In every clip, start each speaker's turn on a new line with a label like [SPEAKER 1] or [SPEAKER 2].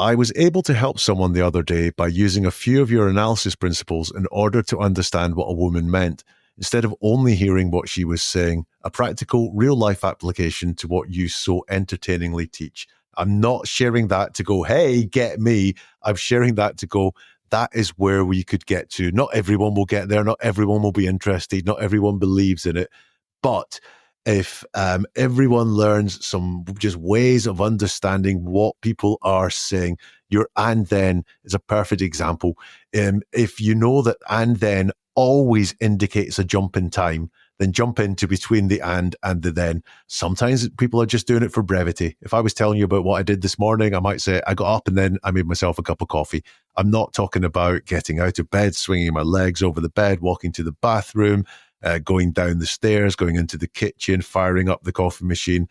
[SPEAKER 1] I was able to help someone the other day by using a few of your analysis principles in order to understand what a woman meant, instead of only hearing what she was saying, a practical, real-life application to what you so entertainingly teach. I'm not sharing that to go, hey, get me. I'm sharing that to go, that is where we could get to. Not everyone will get there. Not everyone will be interested. Not everyone believes in it. But if everyone learns some just ways of understanding what people are saying, your and then is a perfect example. If you know that and then always indicates a jump in time, then jump into between the and the then. Sometimes people are just doing it for brevity. If I was telling you about what I did this morning, I might say I got up and then I made myself a cup of coffee. I'm not talking about getting out of bed, swinging my legs over the bed, walking to the bathroom, going down the stairs, going into the kitchen, firing up the coffee machine,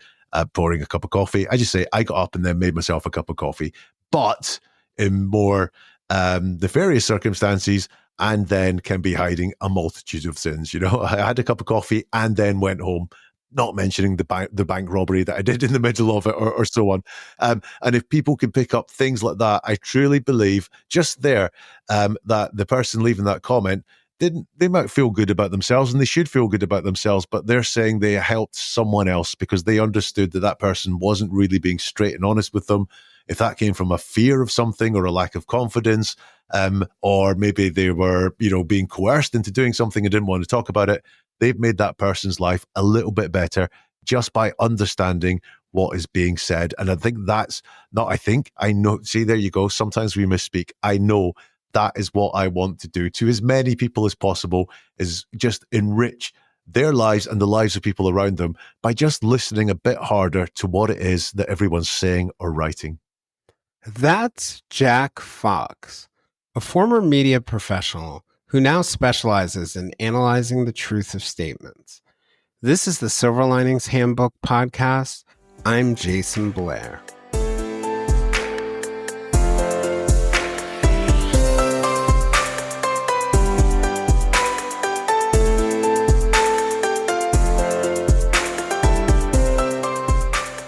[SPEAKER 1] pouring a cup of coffee. I just say I got up and then made myself a cup of coffee. But in more nefarious circumstances, and then can be hiding a multitude of sins. You know, I had a cup of coffee and then went home, not mentioning the bank robbery that I did in the middle of it, or so on. And if people can pick up things like that, I truly believe just there that the person leaving that comment they might feel good about themselves, and they should feel good about themselves, but they're saying they helped someone else because they understood that that person wasn't really being straight and honest with them. If that came from a fear of something or a lack of confidence, or maybe they were, being coerced into doing something and didn't want to talk about it, they've made that person's life a little bit better just by understanding what is being said. And I think I know, see, there you go. Sometimes we misspeak. I know that is what I want to do to as many people as possible, is just enrich their lives and the lives of people around them by just listening a bit harder to what it is that everyone's saying or writing.
[SPEAKER 2] That's Jack Fox, a former media professional who now specializes in analyzing the truth of statements. This is the Silver Linings Handbook podcast. I'm Jason Blair.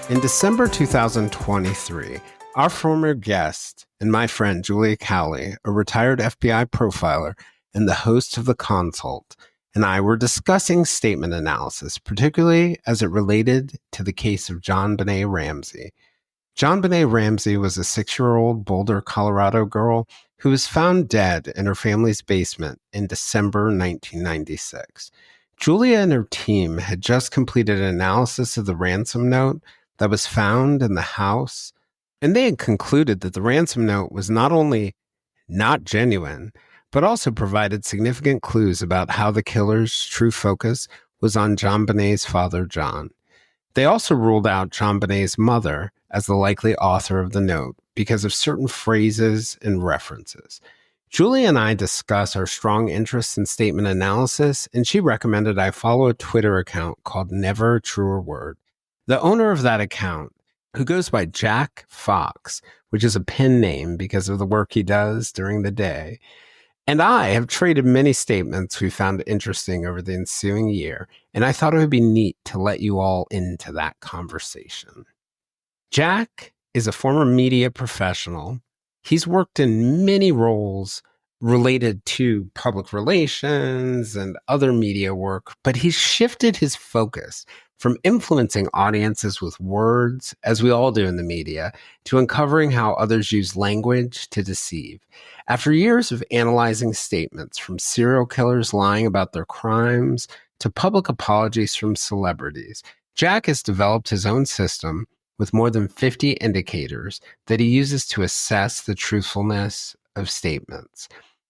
[SPEAKER 2] In December 2023, our former guest and my friend Julia Cowley, a retired FBI profiler and the host of The Consult, and I were discussing statement analysis, particularly as it related to the case of JonBenet Ramsey. JonBenet Ramsey was a 6-year-old Boulder, Colorado girl who was found dead in her family's basement in December 1996. Julia and her team had just completed an analysis of the ransom note that was found in the house, and they had concluded that the ransom note was not only not genuine, but also provided significant clues about how the killer's true focus was on JonBenet's father, John. They also ruled out JonBenet's mother as the likely author of the note because of certain phrases and references. Julie and I discuss our strong interest in statement analysis, and she recommended I follow a Twitter account called Never a Truer Word. The owner of that account, who goes by Jack Fox, which is a pen name because of the work he does during the day, and I have traded many statements we found interesting over the ensuing year, and I thought it would be neat to let you all into that conversation. Jack is a former media professional. He's worked in many roles related to public relations and other media work, but he's shifted his focus from influencing audiences with words, as we all do in the media, to uncovering how others use language to deceive. After years of analyzing statements from serial killers lying about their crimes to public apologies from celebrities, Jack has developed his own system with more than 50 indicators that he uses to assess the truthfulness of statements.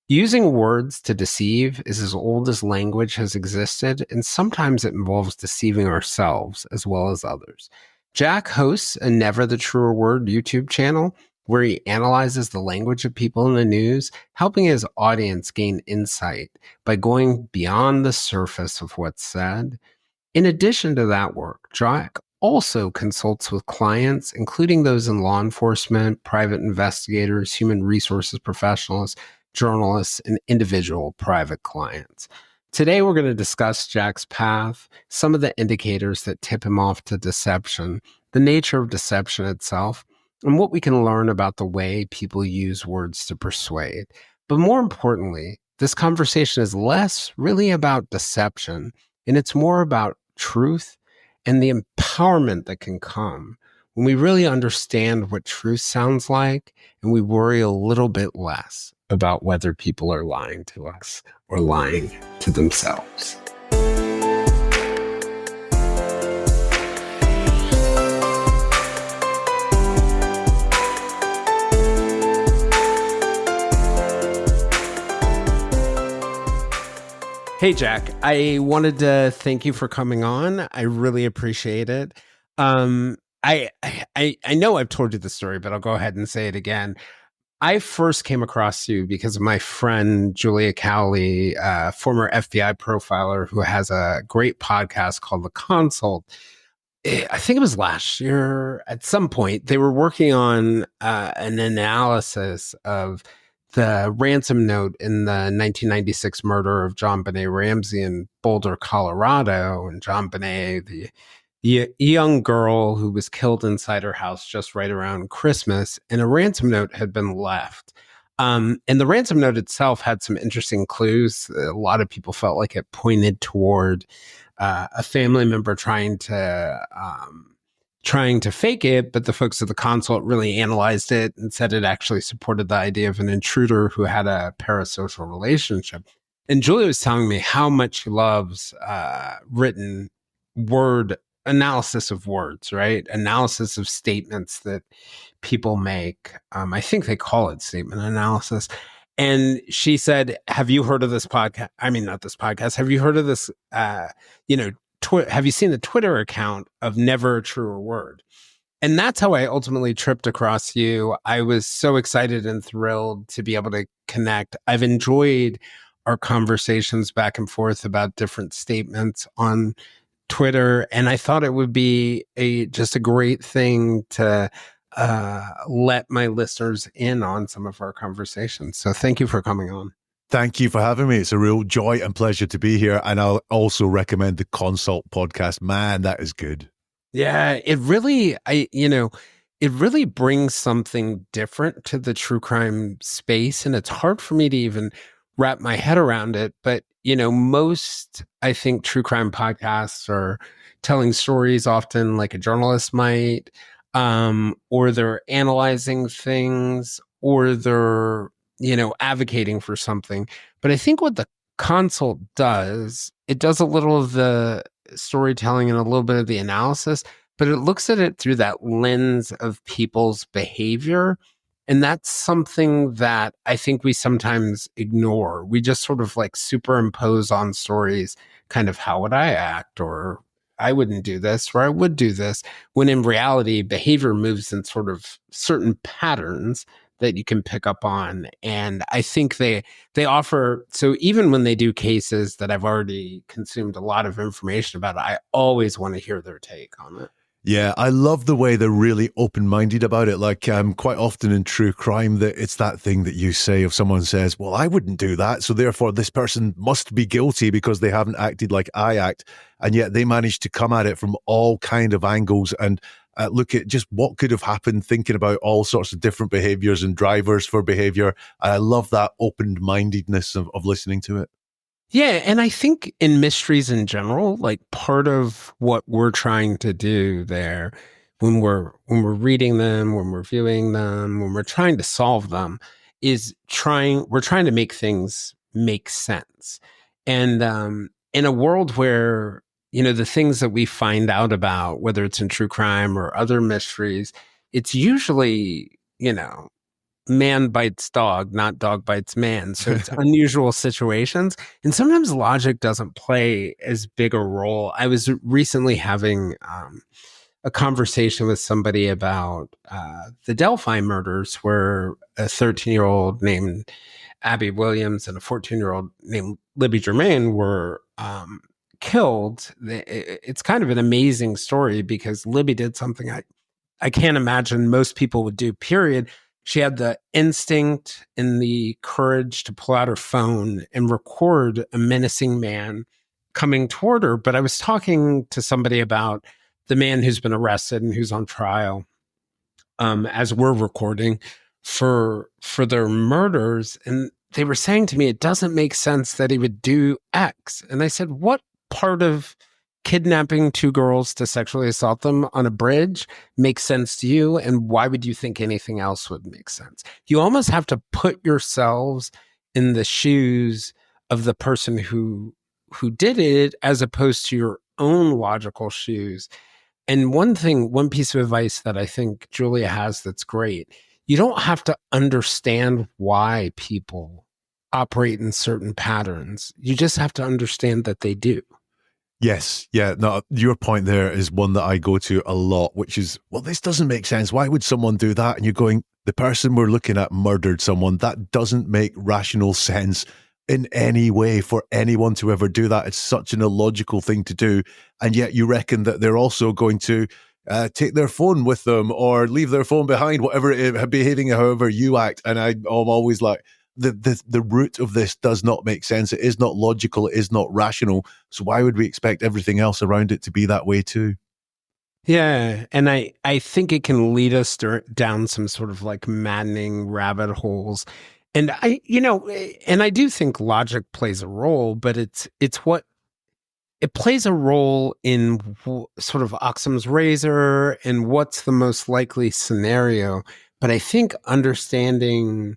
[SPEAKER 2] Using words to deceive is as old as language has existed, and sometimes it involves deceiving ourselves as well as others. Jack hosts a Never the Truer Word YouTube channel where he analyzes the language of people in the news, helping his audience gain insight by going beyond the surface of what's said. In addition to that work, Jack also consults with clients, including those in law enforcement, private investigators, human resources professionals, journalists, and individual private clients. Today, we're going to discuss Jack's path, some of the indicators that tip him off to deception, the nature of deception itself, and what we can learn about the way people use words to persuade. But more importantly, this conversation is less really about deception, and it's more about truth and the empowerment that can come when we really understand what truth sounds like and we worry a little bit less about whether people are lying to us or lying to themselves. Hey, Jack, I wanted to thank you for coming on. I really appreciate it. I know I've told you the story, but I'll go ahead and say it again. I first came across you because of my friend, Julia Cowley, former FBI profiler who has a great podcast called The Consult. I think it was last year at some point, they were working on an analysis of the ransom note in the 1996 murder of John Benet Ramsey in Boulder, Colorado. And John Benet, the young girl who was killed inside her house just right around Christmas, and a ransom note had been left. And the ransom note itself had some interesting clues. A lot of people felt like it pointed toward a family member trying to fake it, but the folks at the consult really analyzed it and said it actually supported the idea of an intruder who had a parasocial relationship. And Julia was telling me how much she loves written word analysis of words, right? Analysis of statements that people make. I think they call it statement analysis. And she said, have you heard of this podcast? I mean, not this podcast. Have you heard of this, have you seen the Twitter account of Never a Truer Word? And that's how I ultimately tripped across you. I was so excited and thrilled to be able to connect. I've enjoyed our conversations back and forth about different statements on Twitter, and I thought it would be just a great thing to let my listeners in on some of our conversations. So thank you for coming on.
[SPEAKER 1] Thank you for having me. It's a real joy and pleasure to be here. And I'll also recommend the Consult podcast. Man, that is good.
[SPEAKER 2] Yeah, it really brings something different to the true crime space. And it's hard for me to even wrap my head around it. But, most, I think, true crime podcasts are telling stories often like a journalist might, or they're analyzing things, or they're advocating for something. But I think what the consult does, it does a little of the storytelling and a little bit of the analysis, but it looks at it through that lens of people's behavior. And that's something that I think we sometimes ignore. We just sort of like superimpose on stories kind of how would I act, or I wouldn't do this, or I would do this, when in reality, behavior moves in sort of certain patterns that you can pick up on. And I think they offer, so even when they do cases that I've already consumed a lot of information about, I always want to hear their take on it.
[SPEAKER 1] Yeah, I love the way they're really open-minded about it. Like quite often in true crime, that it's that thing that you say if someone says, well, I wouldn't do that, so therefore this person must be guilty because they haven't acted like I act. And yet they manage to come at it from all kind of angles and look at just what could have happened, thinking about all sorts of different behaviors and drivers for behavior. I love that open-mindedness of listening to it.
[SPEAKER 2] Yeah, and I think in mysteries in general, like part of what we're trying to do there when we're reading them, when we're viewing them, when we're trying to solve them, is we're trying to make things make sense. And in a world where, the things that we find out about, whether it's in true crime or other mysteries, it's usually, man bites dog, not dog bites man. So it's unusual situations. And sometimes logic doesn't play as big a role. I was recently having a conversation with somebody about the Delphi murders, where a 13-year-old named Abby Williams and a 14-year-old named Libby Germain were killed. It's kind of an amazing story because Libby did something I can't imagine most people would do, period. She had the instinct and the courage to pull out her phone and record a menacing man coming toward her. But I was talking to somebody about the man who's been arrested and who's on trial. as we're recording for their murders, and they were saying to me, it doesn't make sense that he would do X. And I said, what part of kidnapping two girls to sexually assault them on a bridge makes sense to you? And why would you think anything else would make sense? You almost have to put yourselves in the shoes of the person who did it, as opposed to your own logical shoes. And one piece of advice that I think Julia has that's great, you don't have to understand why people operate in certain patterns. You just have to understand that they do.
[SPEAKER 1] Yes. Yeah. No, your point there is one that I go to a lot, which is, well, this doesn't make sense. Why would someone do that? And you're going, the person we're looking at murdered someone. That doesn't make rational sense in any way for anyone to ever do that. It's such an illogical thing to do. And yet you reckon that they're also going to take their phone with them or leave their phone behind, whatever it is, behaving however you act. And I'm always like, the root of this does not make sense. It is not logical. It is not rational. So why would we expect everything else around it to be that way too?
[SPEAKER 2] Yeah. And I think it can lead us down some sort of like maddening rabbit holes. And I do think logic plays a role, but it's what it plays a role in sort of Occam's razor and what's the most likely scenario. But I think understanding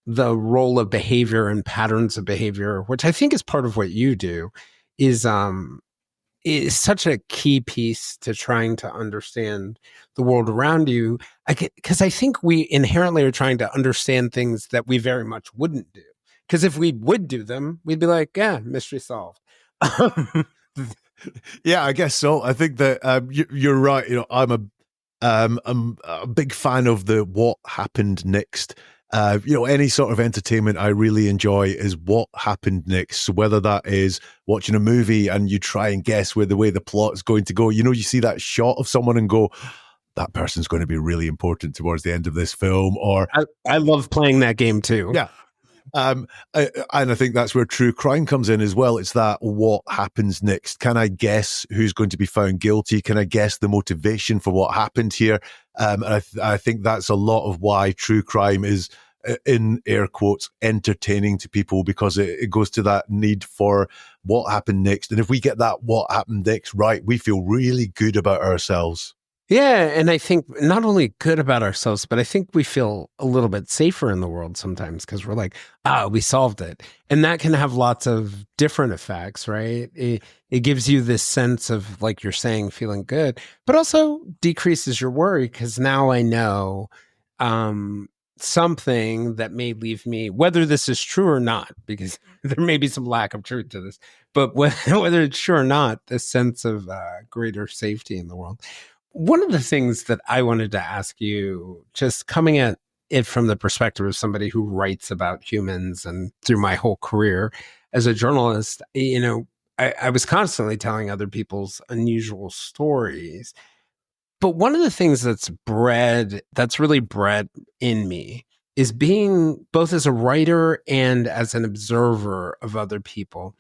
[SPEAKER 2] the role of behavior and patterns of behavior, which I think is part of what you do, is such a key piece to trying to understand the world around you. Because I think we inherently are trying to understand things that we very much wouldn't do. Because if we would do them, we'd be like, yeah, mystery solved.
[SPEAKER 1] Yeah, I guess so. I think that you're right. I'm a big fan of the what happened next. Any sort of entertainment I really enjoy is what happened next. So whether that is watching a movie and you try and guess where the way the plot is going to go, you see that shot of someone and go, that person's going to be really important towards the end of this film. Or
[SPEAKER 2] I love playing that game too.
[SPEAKER 1] Yeah. And I think that's where true crime comes in as well. It's that what happens next. Can I guess who's going to be found guilty? Can I guess the motivation for what happened here? And I think that's a lot of why true crime is, in air quotes, entertaining to people, because it goes to that need for what happened next. And if we get that what happened next right, we feel really good about ourselves.
[SPEAKER 2] Yeah, and I think not only good about ourselves, but I think we feel a little bit safer in the world sometimes because we're like, we solved it. And that can have lots of different effects, right? It gives you this sense of, like you're saying, feeling good, but also decreases your worry because now I know something that may leave me, whether this is true or not, because there may be some lack of truth to this, but whether it's true or not, this sense of greater safety in the world. One of the things that I wanted to ask you, just coming at it from the perspective of somebody who writes about humans and through my whole career as a journalist, I was constantly telling other people's unusual stories. But one of the things that's really bred in me is being both as a writer and as an observer of other people.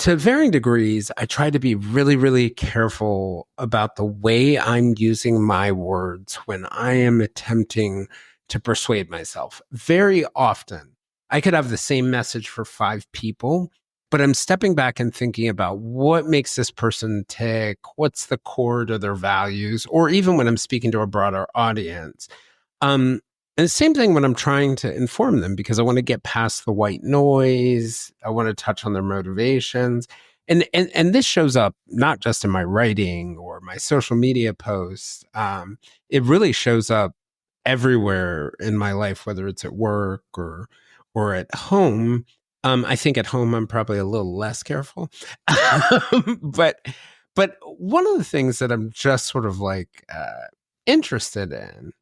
[SPEAKER 2] To varying degrees, I try to be really, really careful about the way I'm using my words when I am attempting to persuade myself. Very often, I could have the same message for 5 people, but I'm stepping back and thinking about what makes this person tick, what's the core to their values, or even when I'm speaking to a broader audience. And the same thing when I'm trying to inform them, because I want to get past the white noise. I want to touch on their motivations. And this shows up not just in my writing or my social media posts. It really shows up everywhere in my life, whether it's at work or at home. I think at home I'm probably a little less careful. But one of the things that I'm just sort of like interested in,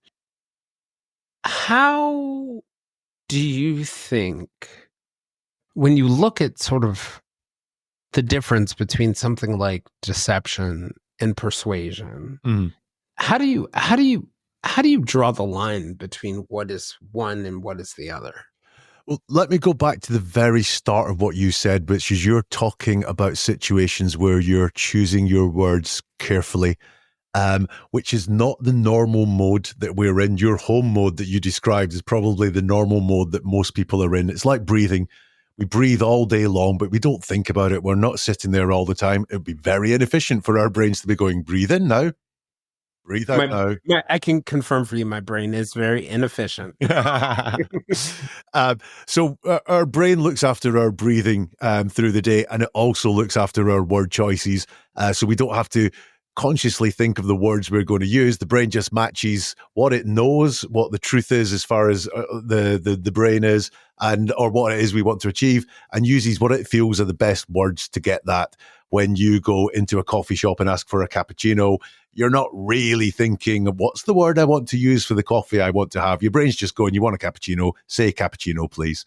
[SPEAKER 2] how do you think, when you look at sort of the difference between something like deception and persuasion, how do you draw the line between what is one and what is the other?
[SPEAKER 1] Well, let me go back to the very start of what you said, which is you're talking about situations where you're choosing your words carefully. which is not the normal mode that we're in. Your home mode that you described is probably the normal mode that most people are in. It's like breathing. We breathe all day long, but we don't think about it. We're not sitting there all the time. It would be very inefficient for our brains to be going, breathe in now, breathe out now.
[SPEAKER 2] I can confirm for you, my brain is very inefficient.
[SPEAKER 1] So our brain looks after our breathing through the day, and it also looks after our word choices. So we don't have to consciously think of the words we're going to use. The brain just matches what it knows, what the truth is as far as the brain is, and or what it is we want to achieve, and uses what it feels are the best words to get that. When you go into a coffee shop and ask for a cappuccino, you're not really thinking, what's the word I want to use for the coffee I want to have? Your brain's just going, you want a cappuccino? Say cappuccino, please.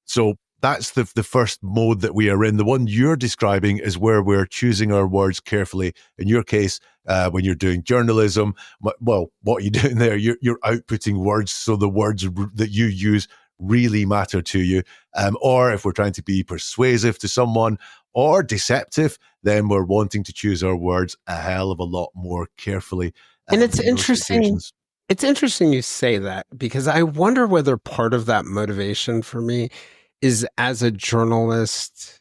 [SPEAKER 1] So that's the first mode that we are in. The one you're describing is where we're choosing our words carefully. In your case, when you're doing journalism, well, what are you doing there? You're outputting words, so the words that you use really matter to you. Or if we're trying to be persuasive to someone or deceptive, then we're wanting to choose our words a hell of a lot more carefully.
[SPEAKER 2] And it's interesting. It's interesting you say that, because I wonder whether part of that motivation for me is, as a journalist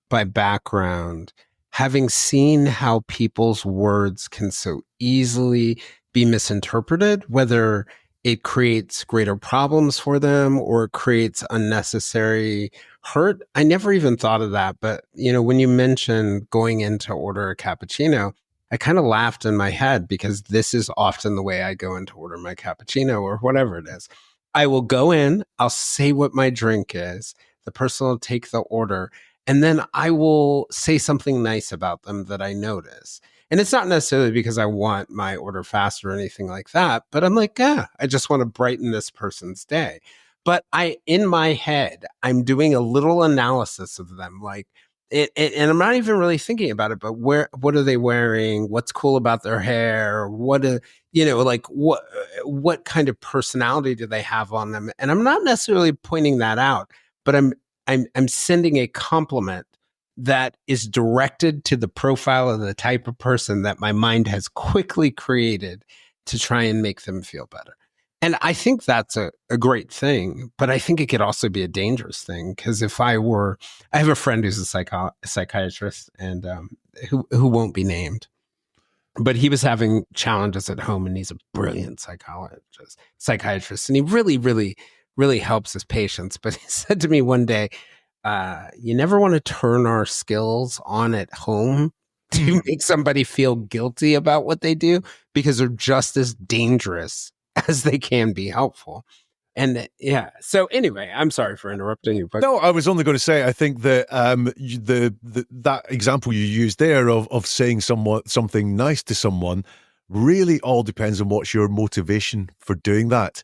[SPEAKER 2] by background, having seen how people's words can so easily be misinterpreted, whether it creates greater problems for them or it creates unnecessary hurt. I never even thought of that. But, when you mentioned going in to order a cappuccino, I kind of laughed in my head, because this is often the way I go in to order my cappuccino or whatever it is. I will go in, I'll say what my drink is, the person will take the order, and then I will say something nice about them that I notice. And it's not necessarily because I want my order faster or anything like that, but I'm like, I just want to brighten this person's day. But in my head, I'm doing a little analysis of them, like, and I'm not even really thinking about it, but what are they wearing? What's cool about their hair? What kind of personality do they have on them? And I'm not necessarily pointing that out, but I'm sending a compliment that is directed to the profile of the type of person that my mind has quickly created to try and make them feel better. And I think that's a great thing, but I think it could also be a dangerous thing, because I have a friend who's a psychiatrist, and who won't be named, but he was having challenges at home, and he's a brilliant psychiatrist, and he really, really, really helps his patients. But he said to me one day, you never want to turn our skills on at home to make somebody feel guilty about what they do, because they're just as dangerous as they can be helpful. And so anyway, I'm sorry for interrupting you. But
[SPEAKER 1] no, I was only going to say, I think that that example you used there of saying something nice to someone really all depends on what's your motivation for doing that.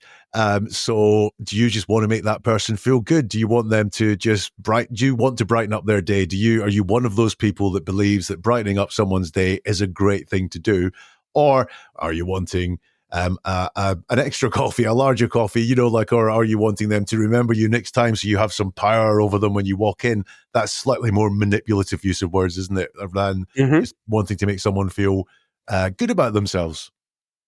[SPEAKER 1] So do you just want to make that person feel good? Do you want them to do you want to brighten up their day? Are you one of those people that believes that brightening up someone's day is a great thing to do? Or are you wanting an extra coffee, a larger coffee, or are you wanting them to remember you next time so you have some power over them when you walk in? That's slightly more manipulative use of words, isn't it? Than just wanting to make someone feel good about themselves.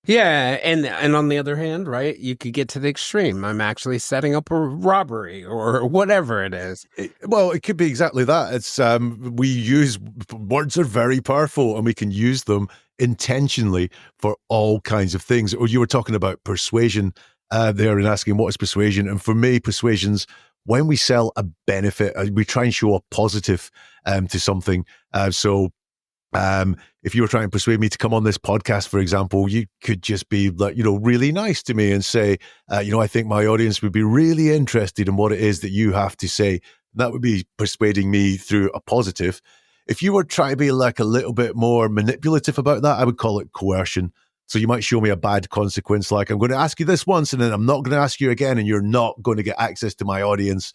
[SPEAKER 2] Yeah, and on the other hand, right, you could get to the extreme. I'm actually setting up a robbery or whatever it is.
[SPEAKER 1] It could be exactly that. It's words are very powerful, and we can use them intentionally for all kinds of things. Or you were talking about persuasion there and asking what is persuasion. And for me, persuasion's when we sell a benefit, we try and show a positive to something. If you were trying to persuade me to come on this podcast, for example, you could just be like, really nice to me and say, I think my audience would be really interested in what it is that you have to say. That would be persuading me through a positive. If you were trying to be like a little bit more manipulative about that, I would call it coercion. So you might show me a bad consequence, like I'm going to ask you this once and then I'm not going to ask you again, and you're not going to get access to my audience.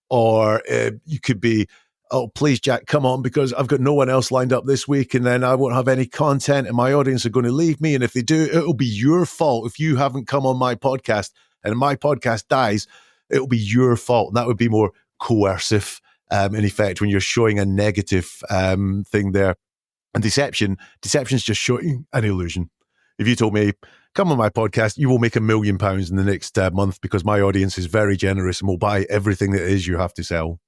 [SPEAKER 1] Or you could be, oh, please, Jack, come on, because I've got no one else lined up this week, and then I won't have any content, and my audience are going to leave me. And if they do, it'll be your fault. If you haven't come on my podcast and my podcast dies, it'll be your fault. And that would be more coercive, in effect, when you're showing a negative thing there. And deception's just showing an illusion. If you told me, come on my podcast, you will make £1 million in the next month because my audience is very generous and will buy everything that it is you have to sell.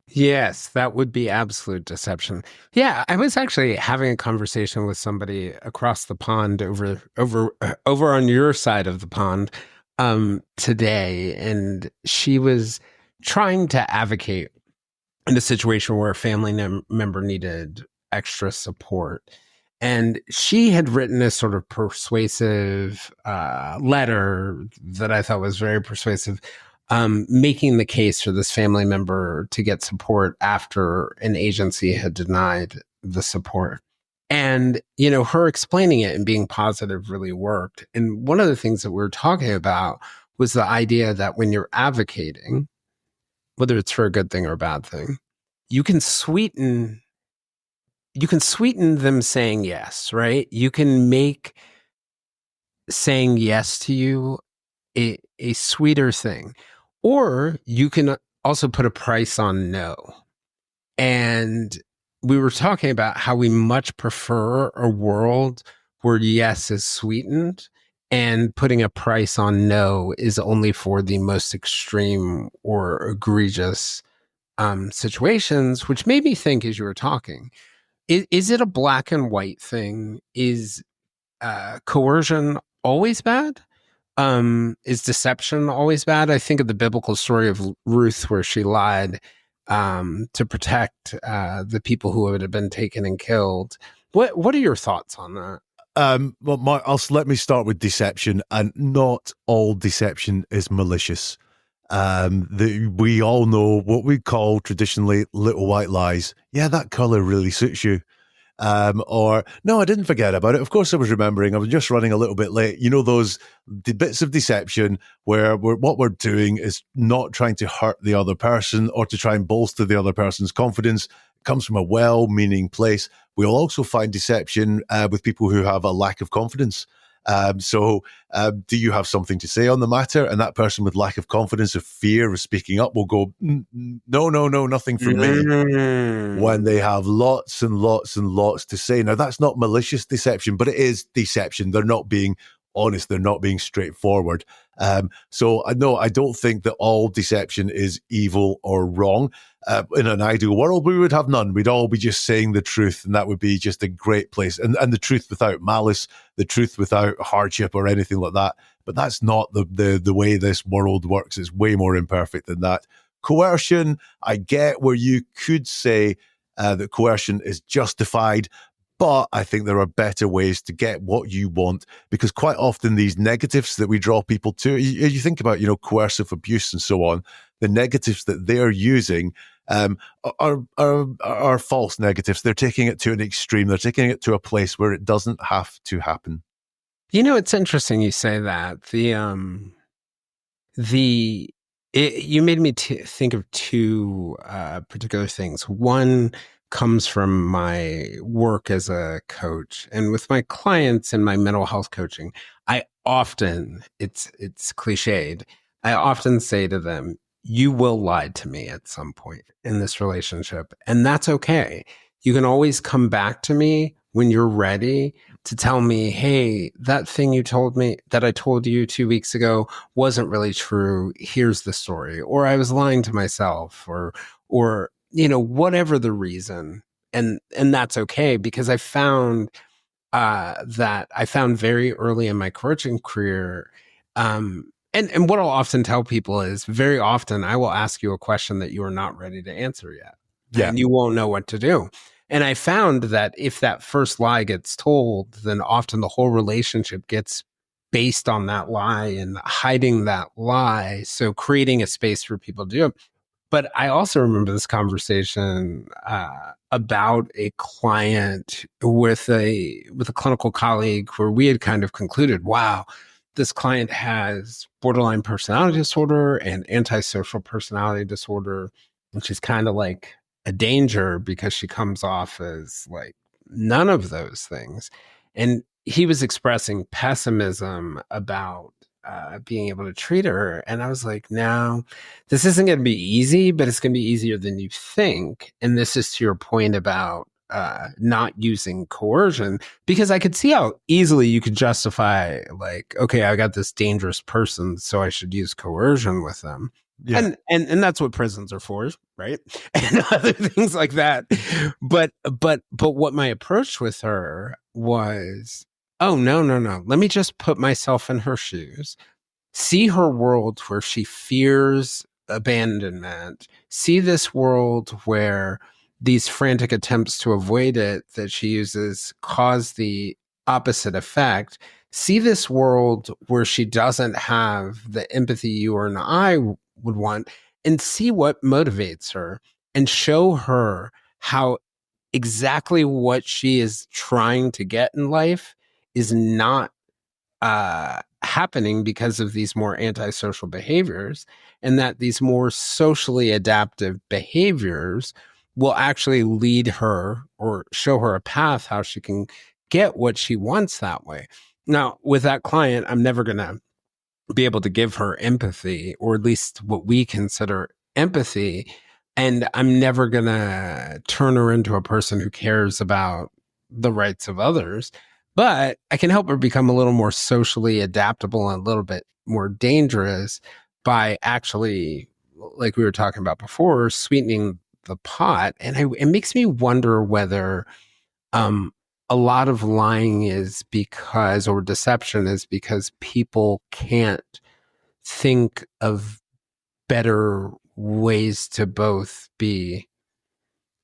[SPEAKER 2] Yes, that would be absolute deception. Yeah, I was actually having a conversation with somebody across the pond over on your side of the pond today, and she was trying to advocate in a situation where a family member needed extra support. And she had written a sort of persuasive letter that I thought was very persuasive, making the case for this family member to get support after an agency had denied the support. And, you know, her explaining it and being positive really worked. And one of the things that we were talking about was the idea that when you're advocating, whether it's for a good thing or a bad thing, you can sweeten them saying yes, right? You can make saying yes to you a sweeter thing. Or you can also put a price on no. And we were talking about how we much prefer a world where yes is sweetened and putting a price on no is only for the most extreme or egregious situations, which made me think as you were talking, is it a black and white thing? Is coercion always bad? Is deception always bad? I think of the biblical story of Ruth where she lied to protect the people who would have been taken and killed. What are your thoughts on that?
[SPEAKER 1] Let me start with deception, and not all deception is malicious. We all know what we call traditionally little white lies. Yeah, that color really suits you. Or, no, I didn't forget about it. Of course I was remembering. I was just running a little bit late. You know, those bits of deception where what we're doing is not trying to hurt the other person or to try and bolster the other person's confidence. It comes from a well-meaning place. We'll also find deception with people who have a lack of confidence. Do you have something to say on the matter? And that person with lack of confidence or fear of speaking up will go, no, nothing from me. When they have lots and lots and lots to say. Now, that's not malicious deception, but it is deception. They're not being honest. They're not being straightforward. So I don't think that all deception is evil or wrong. In an ideal world, we would have none. We'd all be just saying the truth, and that would be just a great place. And the truth without malice, the truth without hardship or anything like that. But that's not the way this world works. It's way more imperfect than that. Coercion, I get where you could say that coercion is justified, but I think there are better ways to get what you want, because quite often these negatives that we draw people to, you think about, coercive abuse and so on, the negatives that they're using are false negatives. They're taking it to an extreme. They're taking it to a place where it doesn't have to happen.
[SPEAKER 2] You know, it's interesting you say that. You made me think of two particular things. One comes from my work as a coach, and with my clients in my mental health coaching, I often, it's cliched, I often say to them, you will lie to me at some point in this relationship, and that's okay. You can always come back to me when you're ready to tell me, hey, that thing you told me that I told you 2 weeks ago wasn't really true. Here's the story. Or I was lying to myself, or whatever the reason. And that's okay, because I found very early in my coaching career, and what I'll often tell people is, very often I will ask you a question that you are not ready to answer yet. Yeah. And you won't know what to do. And I found that if that first lie gets told, then often the whole relationship gets based on that lie and hiding that lie. So creating a space for people to do it. But I also remember this conversation about a client with a clinical colleague where we had kind of concluded, wow, this client has borderline personality disorder and antisocial personality disorder, which is kind of like a danger because she comes off as like none of those things. And he was expressing pessimism about being able to treat her. And I was like, no, this isn't going to be easy, but it's going to be easier than you think. And this is to your point about not using coercion, because I could see how easily you could justify, like, okay, I got this dangerous person, so I should use coercion with them.
[SPEAKER 1] Yeah.
[SPEAKER 2] And that's what prisons are for, right? And other things like that. But what my approach with her was, oh, no. Let me just put myself in her shoes, see her world where she fears abandonment, see this world where these frantic attempts to avoid it that she uses cause the opposite effect. See this world where she doesn't have the empathy you or I would want, and see what motivates her, and show her how exactly what she is trying to get in life is not happening because of these more antisocial behaviors, and that these more socially adaptive behaviors will actually lead her or show her a path how she can get what she wants that way. Now, with that client, I'm never going to be able to give her empathy, or at least what we consider empathy. And I'm never going to turn her into a person who cares about the rights of others. But I can help her become a little more socially adaptable and a little bit more dangerous by actually, like we were talking about before, sweetening the pot. And it makes me wonder whether um, a lot of lying is because, or deception is because people can't think of better ways to both be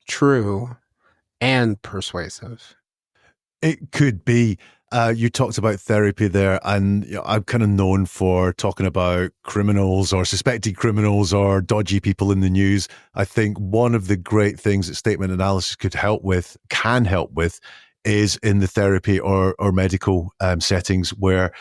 [SPEAKER 2] true and persuasive.
[SPEAKER 1] It could be. You talked about therapy there, and I'm kind of known for talking about criminals or suspected criminals or dodgy people in the news. I think one of the great things that statement analysis can help with, is in the therapy or medical settings where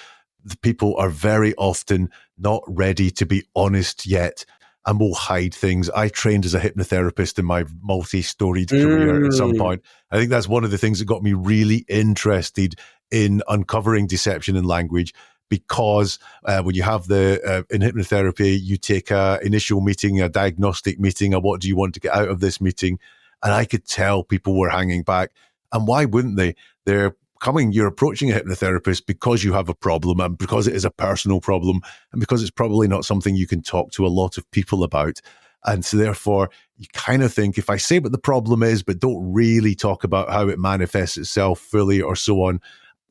[SPEAKER 1] the people are very often not ready to be honest yet and will hide things. I trained as a hypnotherapist in my multi-storied career at some point. I think that's one of the things that got me really interested in uncovering deception in language, because when you have in hypnotherapy, you take a initial meeting, a diagnostic meeting, what do you want to get out of this meeting? And I could tell people were hanging back. And why wouldn't they? You're approaching a hypnotherapist because you have a problem, and because it is a personal problem, and because it's probably not something you can talk to a lot of people about. And so therefore, you kind of think, if I say what the problem is, but don't really talk about how it manifests itself fully or so on,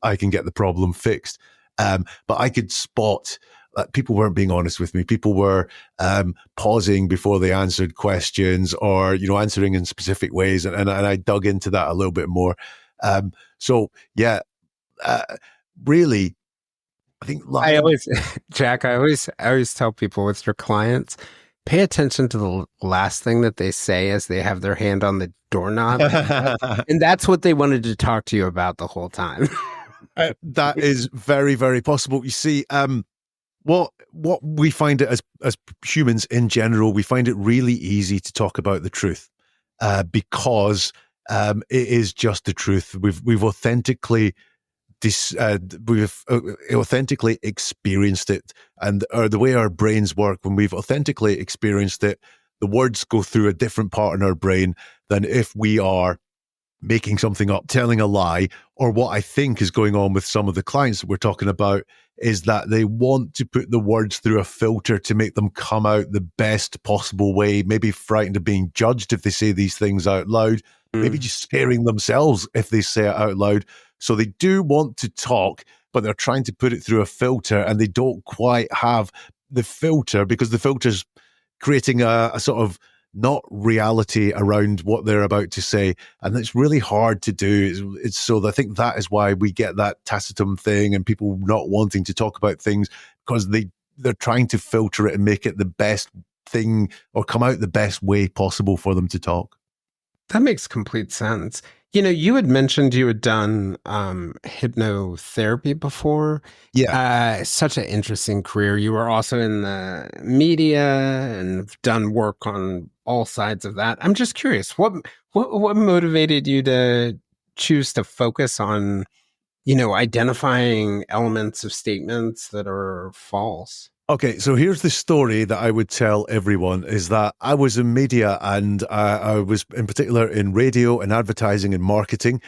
[SPEAKER 1] I can get the problem fixed. But I could spot that people weren't being honest with me. People were pausing before they answered questions, or answering in specific ways, and I dug into that a little bit more. So yeah, really, I think
[SPEAKER 2] I
[SPEAKER 1] lying.
[SPEAKER 2] always, Jack, I always tell people with your clients, pay attention to the last thing that they say as they have their hand on the doorknob. And that's what they wanted to talk to you about the whole time.
[SPEAKER 1] That is very, very possible. You see, what we find it as humans in general, we find it really easy to talk about the truth because it is just the truth. We've authentically experienced it, and the way our brains work, when we've authentically experienced it, the words go through a different part in our brain than if we are making something up, telling a lie. Or what I think is going on with some of the clients that we're talking about is that they want to put the words through a filter to make them come out the best possible way, maybe frightened of being judged if they say these things out loud, maybe just scaring themselves if they say it out loud. So they do want to talk, but they're trying to put it through a filter, and they don't quite have the filter because the filter's creating a sort of not reality around what they're about to say. And it's really hard to do. It's so I think that is why we get that taciturn thing and people not wanting to talk about things, because they're trying to filter it and make it the best thing or come out the best way possible for them to talk.
[SPEAKER 2] That makes complete sense. You had mentioned you had done hypnotherapy before.
[SPEAKER 1] Yeah.
[SPEAKER 2] Such an interesting career. You were also in the media and have done work on all sides of that. I'm just curious, what motivated you to choose to focus on, identifying elements of statements that are false?
[SPEAKER 1] Okay, so here's the story that I would tell everyone is that I was in media and I was in particular in radio and advertising and marketing.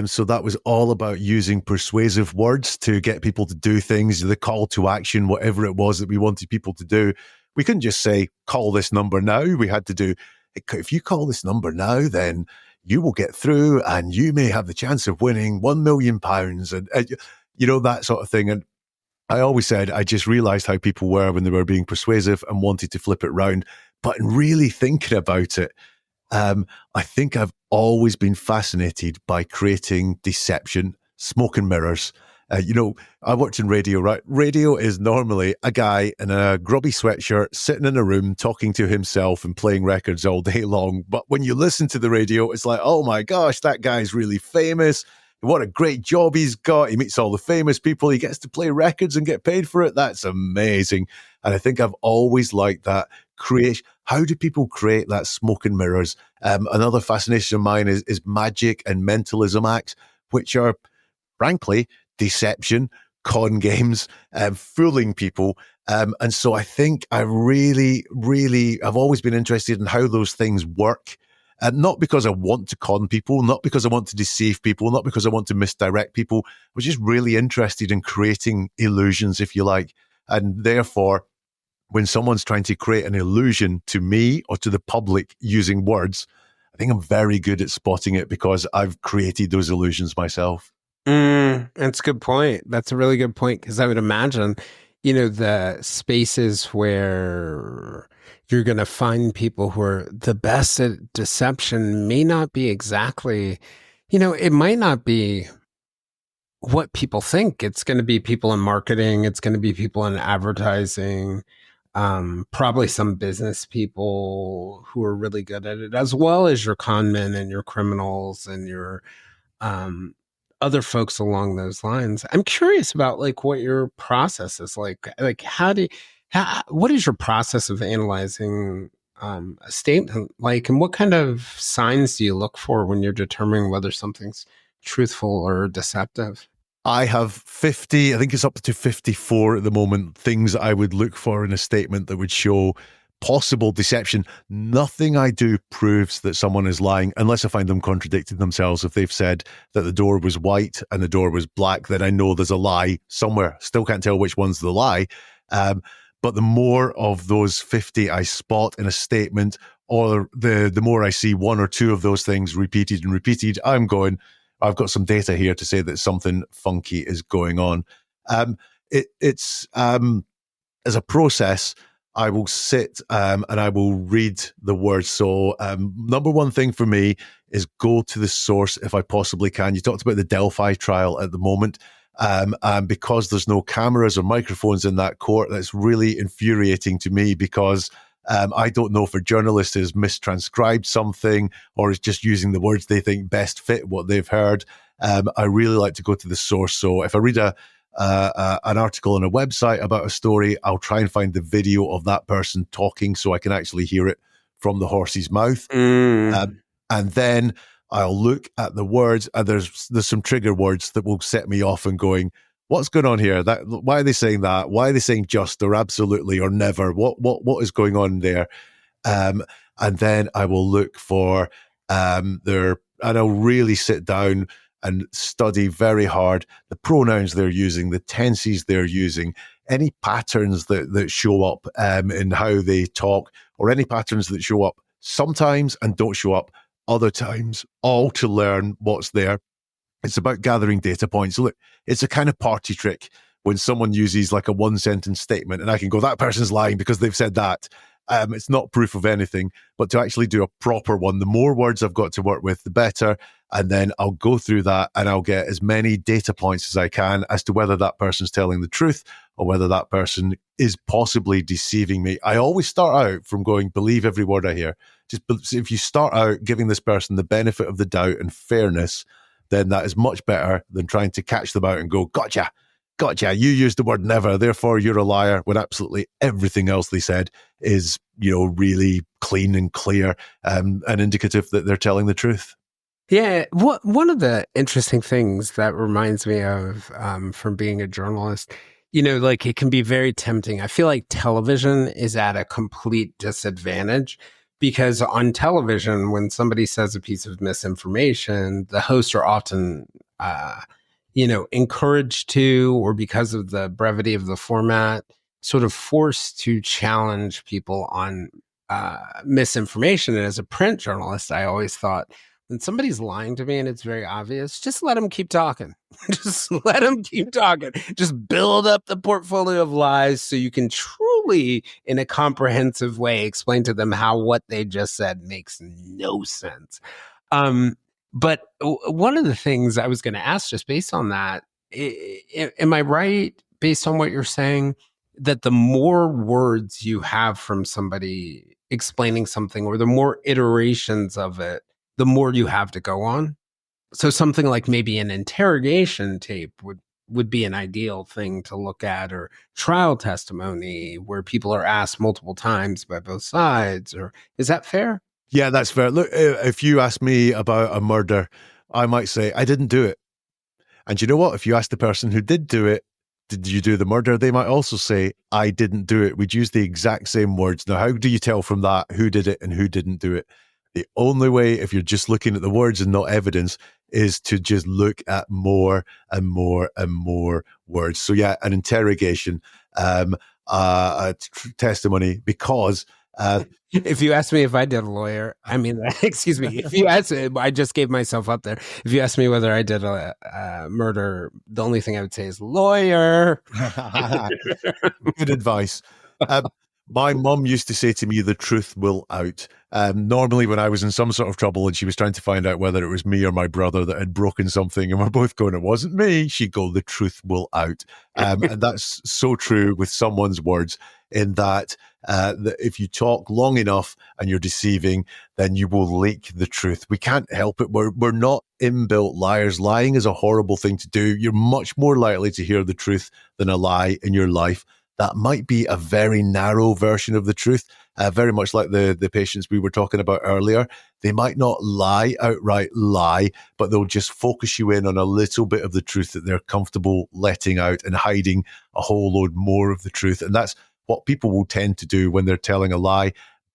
[SPEAKER 1] So that was all about using persuasive words to get people to do things, the call to action, whatever it was that we wanted people to do. We couldn't just say, call this number now. We had to do, if you call this number now, then you will get through and you may have the chance of winning £1 million and that sort of thing. And I always said I just realized how people were when they were being persuasive and wanted to flip it round. But in really thinking about it, I think I've always been fascinated by creating deception, smoke and mirrors. I worked in radio, right? Radio is normally a guy in a grubby sweatshirt sitting in a room talking to himself and playing records all day long. But when you listen to the radio, it's like, oh my gosh, that guy's really famous. What a great job he's got. He meets all the famous people. He gets to play records and get paid for it. That's amazing. And I think I've always liked that creation. How do people create that smoke and mirrors? Another fascination of mine is magic and mentalism acts, which are, frankly, deception, con games, fooling people. And so I think I've always been interested in how those things work. Not because I want to con people, not because I want to deceive people, not because I want to misdirect people. I was just really interested in creating illusions, if you like. And therefore, when someone's trying to create an illusion to me or to the public using words, I think I'm very good at spotting it because I've created those illusions myself.
[SPEAKER 2] That's a good point. That's a really good point, because I would imagine, the spaces where you're going to find people who are the best at deception may not be exactly, it might not be what people think. It's going to be people in marketing. It's going to be people in advertising, probably some business people who are really good at it, as well as your con men and your criminals and your other folks along those lines. I'm curious about what your process is like. What is your process of analyzing a statement like, and what kind of signs do you look for when you're determining whether something's truthful or deceptive?
[SPEAKER 1] I have 50, I think it's up to 54 at the moment, things I would look for in a statement that would show possible deception. Nothing I do proves that someone is lying unless I find them contradicting themselves. If they've said that the door was white and the door was black, then I know there's a lie somewhere. Still can't tell which one's the lie. But the more of those 50 I spot in a statement, or the more I see one or two of those things repeated and repeated, I'm going, I've got some data here to say that something funky is going on. It's as a process, I will sit and I will read the words. So number one thing for me is go to the source if I possibly can. You talked about the Delphi trial at the moment. And because there's no cameras or microphones in that court, that's really infuriating to me, because I don't know if a journalist has mistranscribed something or is just using the words they think best fit what they've heard. I really like to go to the source. So if I read an article on a website about a story, I'll try and find the video of that person talking so I can actually hear it from the horse's mouth. And then I'll look at the words, and there's some trigger words that will set me off and going, what's going on here? Why are they saying that? Why are they saying just or absolutely or never? What is going on there? And then I will look for and I'll really sit down and study very hard the pronouns they're using, the tenses they're using, any patterns that show up in how they talk, or any patterns that show up sometimes and don't show up other times, all to learn what's there. It's about gathering data points. Look, it's a kind of party trick when someone uses like a one-sentence statement and I can go, that person's lying because they've said that. It's not proof of anything, but to actually do a proper one, the more words I've got to work with, the better. And then I'll go through that and I'll get as many data points as I can as to whether that person's telling the truth or whether that person is possibly deceiving me. I always start out from going, believe every word I hear. Just if you start out giving this person the benefit of the doubt and fairness, then that is much better than trying to catch them out and go, gotcha, you used the word never, therefore you're a liar, when absolutely everything else they said is, really clean and clear and indicative that they're telling the truth.
[SPEAKER 2] Yeah, one of the interesting things that reminds me of from being a journalist, like it can be very tempting. I feel like television is at a complete disadvantage because on television, when somebody says a piece of misinformation, the hosts are often, encouraged to, or because of the brevity of the format, sort of forced to challenge people on misinformation. And as a print journalist, I always thought, when somebody's lying to me and it's very obvious, just let them keep talking. Just let them keep talking. Just build up the portfolio of lies so you can truly, in a comprehensive way, explain to them how what they just said makes no sense. But one of the things I was going to ask, just based on that, am I right, based on what you're saying, that the more words you have from somebody explaining something, or the more iterations of it, the more you have to go on? So something like maybe an interrogation tape would be an ideal thing to look at, or trial testimony where people are asked multiple times by both sides. Or is that fair?
[SPEAKER 1] Yeah, that's fair. Look, if you ask me about a murder, I might say, I didn't do it. And you know what? If you ask the person who did do it, did you do the murder? They might also say, I didn't do it. We'd use the exact same words. Now, how do you tell from that who did it and who didn't do it? The only way, if you're just looking at the words and not evidence, is to just look at more and more and more words. So yeah, an interrogation, a testimony, because
[SPEAKER 2] if you ask me if I did a lawyer, I mean, excuse me, if you ask, I just gave myself up there. If you ask me whether I did a murder, the only thing I would say is lawyer.
[SPEAKER 1] Good advice. My mum used to say to me, the truth will out. Normally when I was in some sort of trouble and she was trying to find out whether it was me or my brother that had broken something, and we're both going, it wasn't me, she'd go, the truth will out. And that's so true with someone's words, in that if you talk long enough and you're deceiving, then you will leak the truth. We can't help it. We're not inbuilt liars. Lying is a horrible thing to do. You're much more likely to hear the truth than a lie in your life. That might be a very narrow version of the truth, very much like the patients we were talking about earlier. They might not outright lie, but they'll just focus you in on a little bit of the truth that they're comfortable letting out, and hiding a whole load more of the truth. And that's what people will tend to do when they're telling a lie.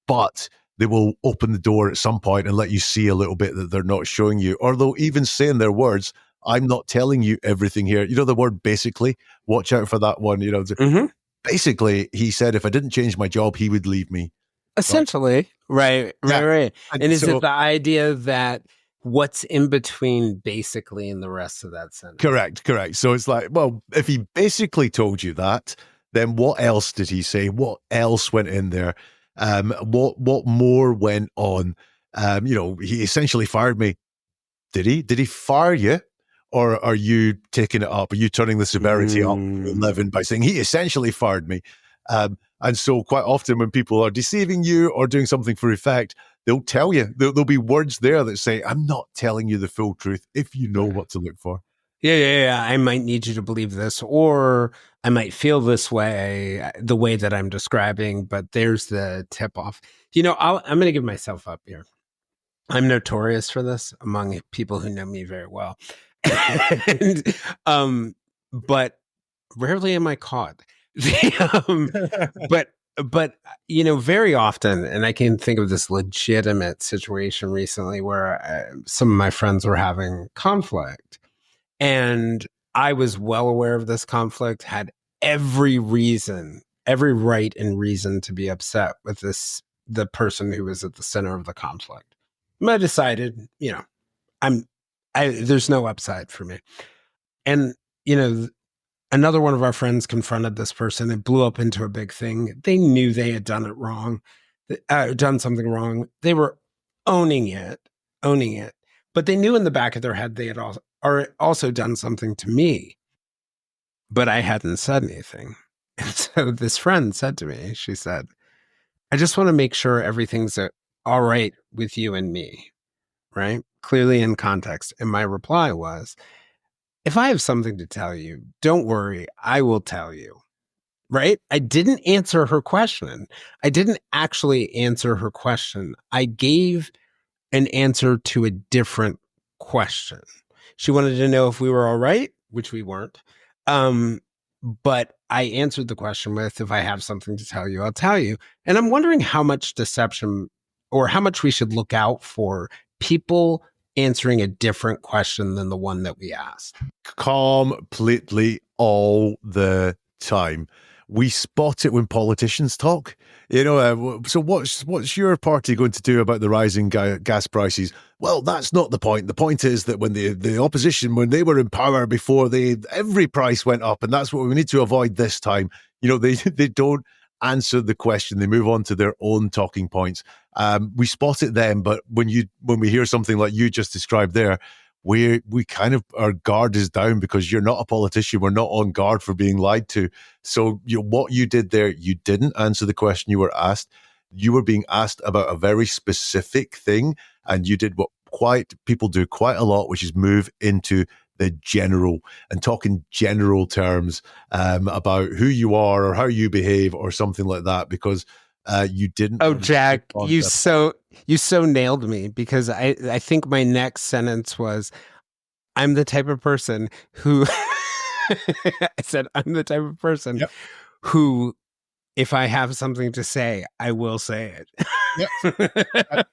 [SPEAKER 1] But they will open the door at some point and let you see a little bit that they're not showing you. Or they'll even say in their words, I'm not telling you everything here. You know, the word basically, watch out for that one.
[SPEAKER 2] Mm-hmm.
[SPEAKER 1] Basically, he said, if I didn't change my job, he would leave me.
[SPEAKER 2] Essentially. Right.
[SPEAKER 1] Yeah.
[SPEAKER 2] And is it the idea that what's in between basically and the rest of that sentence?
[SPEAKER 1] Correct. So it's like, well, if he basically told you that, then what else did he say? What else went in there? What more went on? He essentially fired me. Did he? Did he fire you? Or are you taking it up? Are you turning the severity up to 11 by saying he essentially fired me? And so quite often when people are deceiving you or doing something for effect, they'll tell you. There'll be words there that say, I'm not telling you the full truth, if you know what to look for.
[SPEAKER 2] Yeah. I might need you to believe this, or I might feel this way, the way that I'm describing, but there's the tip off. I'm going to give myself up here. I'm notorious for this among people who know me very well. But rarely am I caught. But very often, and I can think of this legitimate situation recently where some of my friends were having conflict, and I was well aware of this conflict, had every right and reason to be upset with the person who was at the center of the conflict. And I decided, there's no upside for me. And, another one of our friends confronted this person. It blew up into a big thing. They knew they had done it wrong, done something wrong. They were owning it. But they knew in the back of their head they had also done something to me, but I hadn't said anything. And so this friend said to me, she said, I just want to make sure everything's all right with you and me, right? Clearly in context. And my reply was, if I have something to tell you, don't worry, I will tell you, right? I didn't answer her question. I didn't actually answer her question. I gave an answer to a different question. She wanted to know if we were all right, which we weren't. but I answered the question with, if I have something to tell you, I'll tell you. And I'm wondering how much deception or how much we should look out for people answering a different question than the one that we asked.
[SPEAKER 1] Completely all the time. We spot it when politicians talk. So what's your party going to do about the rising gas prices? Well, that's not the point. The point is that when the opposition, when they were in power before, every price went up, and that's what we need to avoid this time. They don't answer the question. They move on to their own talking points. We spot it then, but when we hear something like you just described there, we kind of, our guard is down because you're not a politician. We're not on guard for being lied to. So what you did there, you didn't answer the question you were asked. You were being asked about a very specific thing, and you did what people do quite a lot, which is move into the general and talk in general terms about who you are or how you behave or something like that, because you didn't.
[SPEAKER 2] Oh, Jack, you so nailed me, because I think my next sentence was, I'm the type of person who I said, I'm the type of person who, if I have something to say, I will say it. Yep.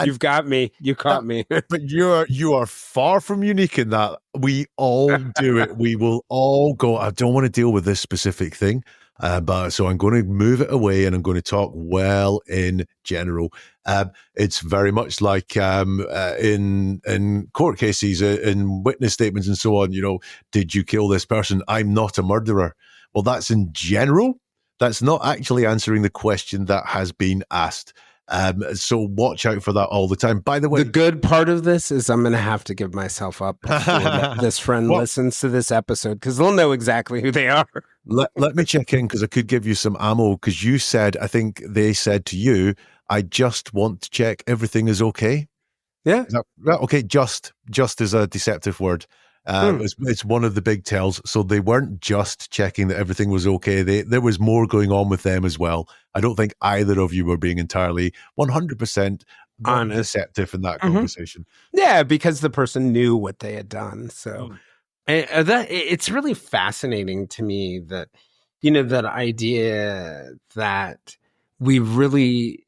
[SPEAKER 2] You've got me. You caught me.
[SPEAKER 1] But you are far from unique in that. We all do it. We will all go, I don't want to deal with this specific thing. But so I'm going to move it away, and I'm going to talk well in general. It's very much like in court cases, in witness statements and so on. Did you kill this person? I'm not a murderer. Well, that's in general. That's not actually answering the question that has been asked. So watch out for that all the time. By the way,
[SPEAKER 2] the good part of this is I'm going to have to give myself up before this friend listens to this episode, because they'll know exactly who they are.
[SPEAKER 1] Let me check in, because I could give you some ammo, because you said, I think they said to you, I just want to check everything is okay.
[SPEAKER 2] Yeah.
[SPEAKER 1] Okay. Just is a deceptive word. It's one of the big tells. So they weren't just checking that everything was okay. There was more going on with them as well. I don't think either of you were being entirely 100% honest, deceptive in that conversation.
[SPEAKER 2] Yeah, because the person knew what they had done. So it's really fascinating to me that, that idea that we really,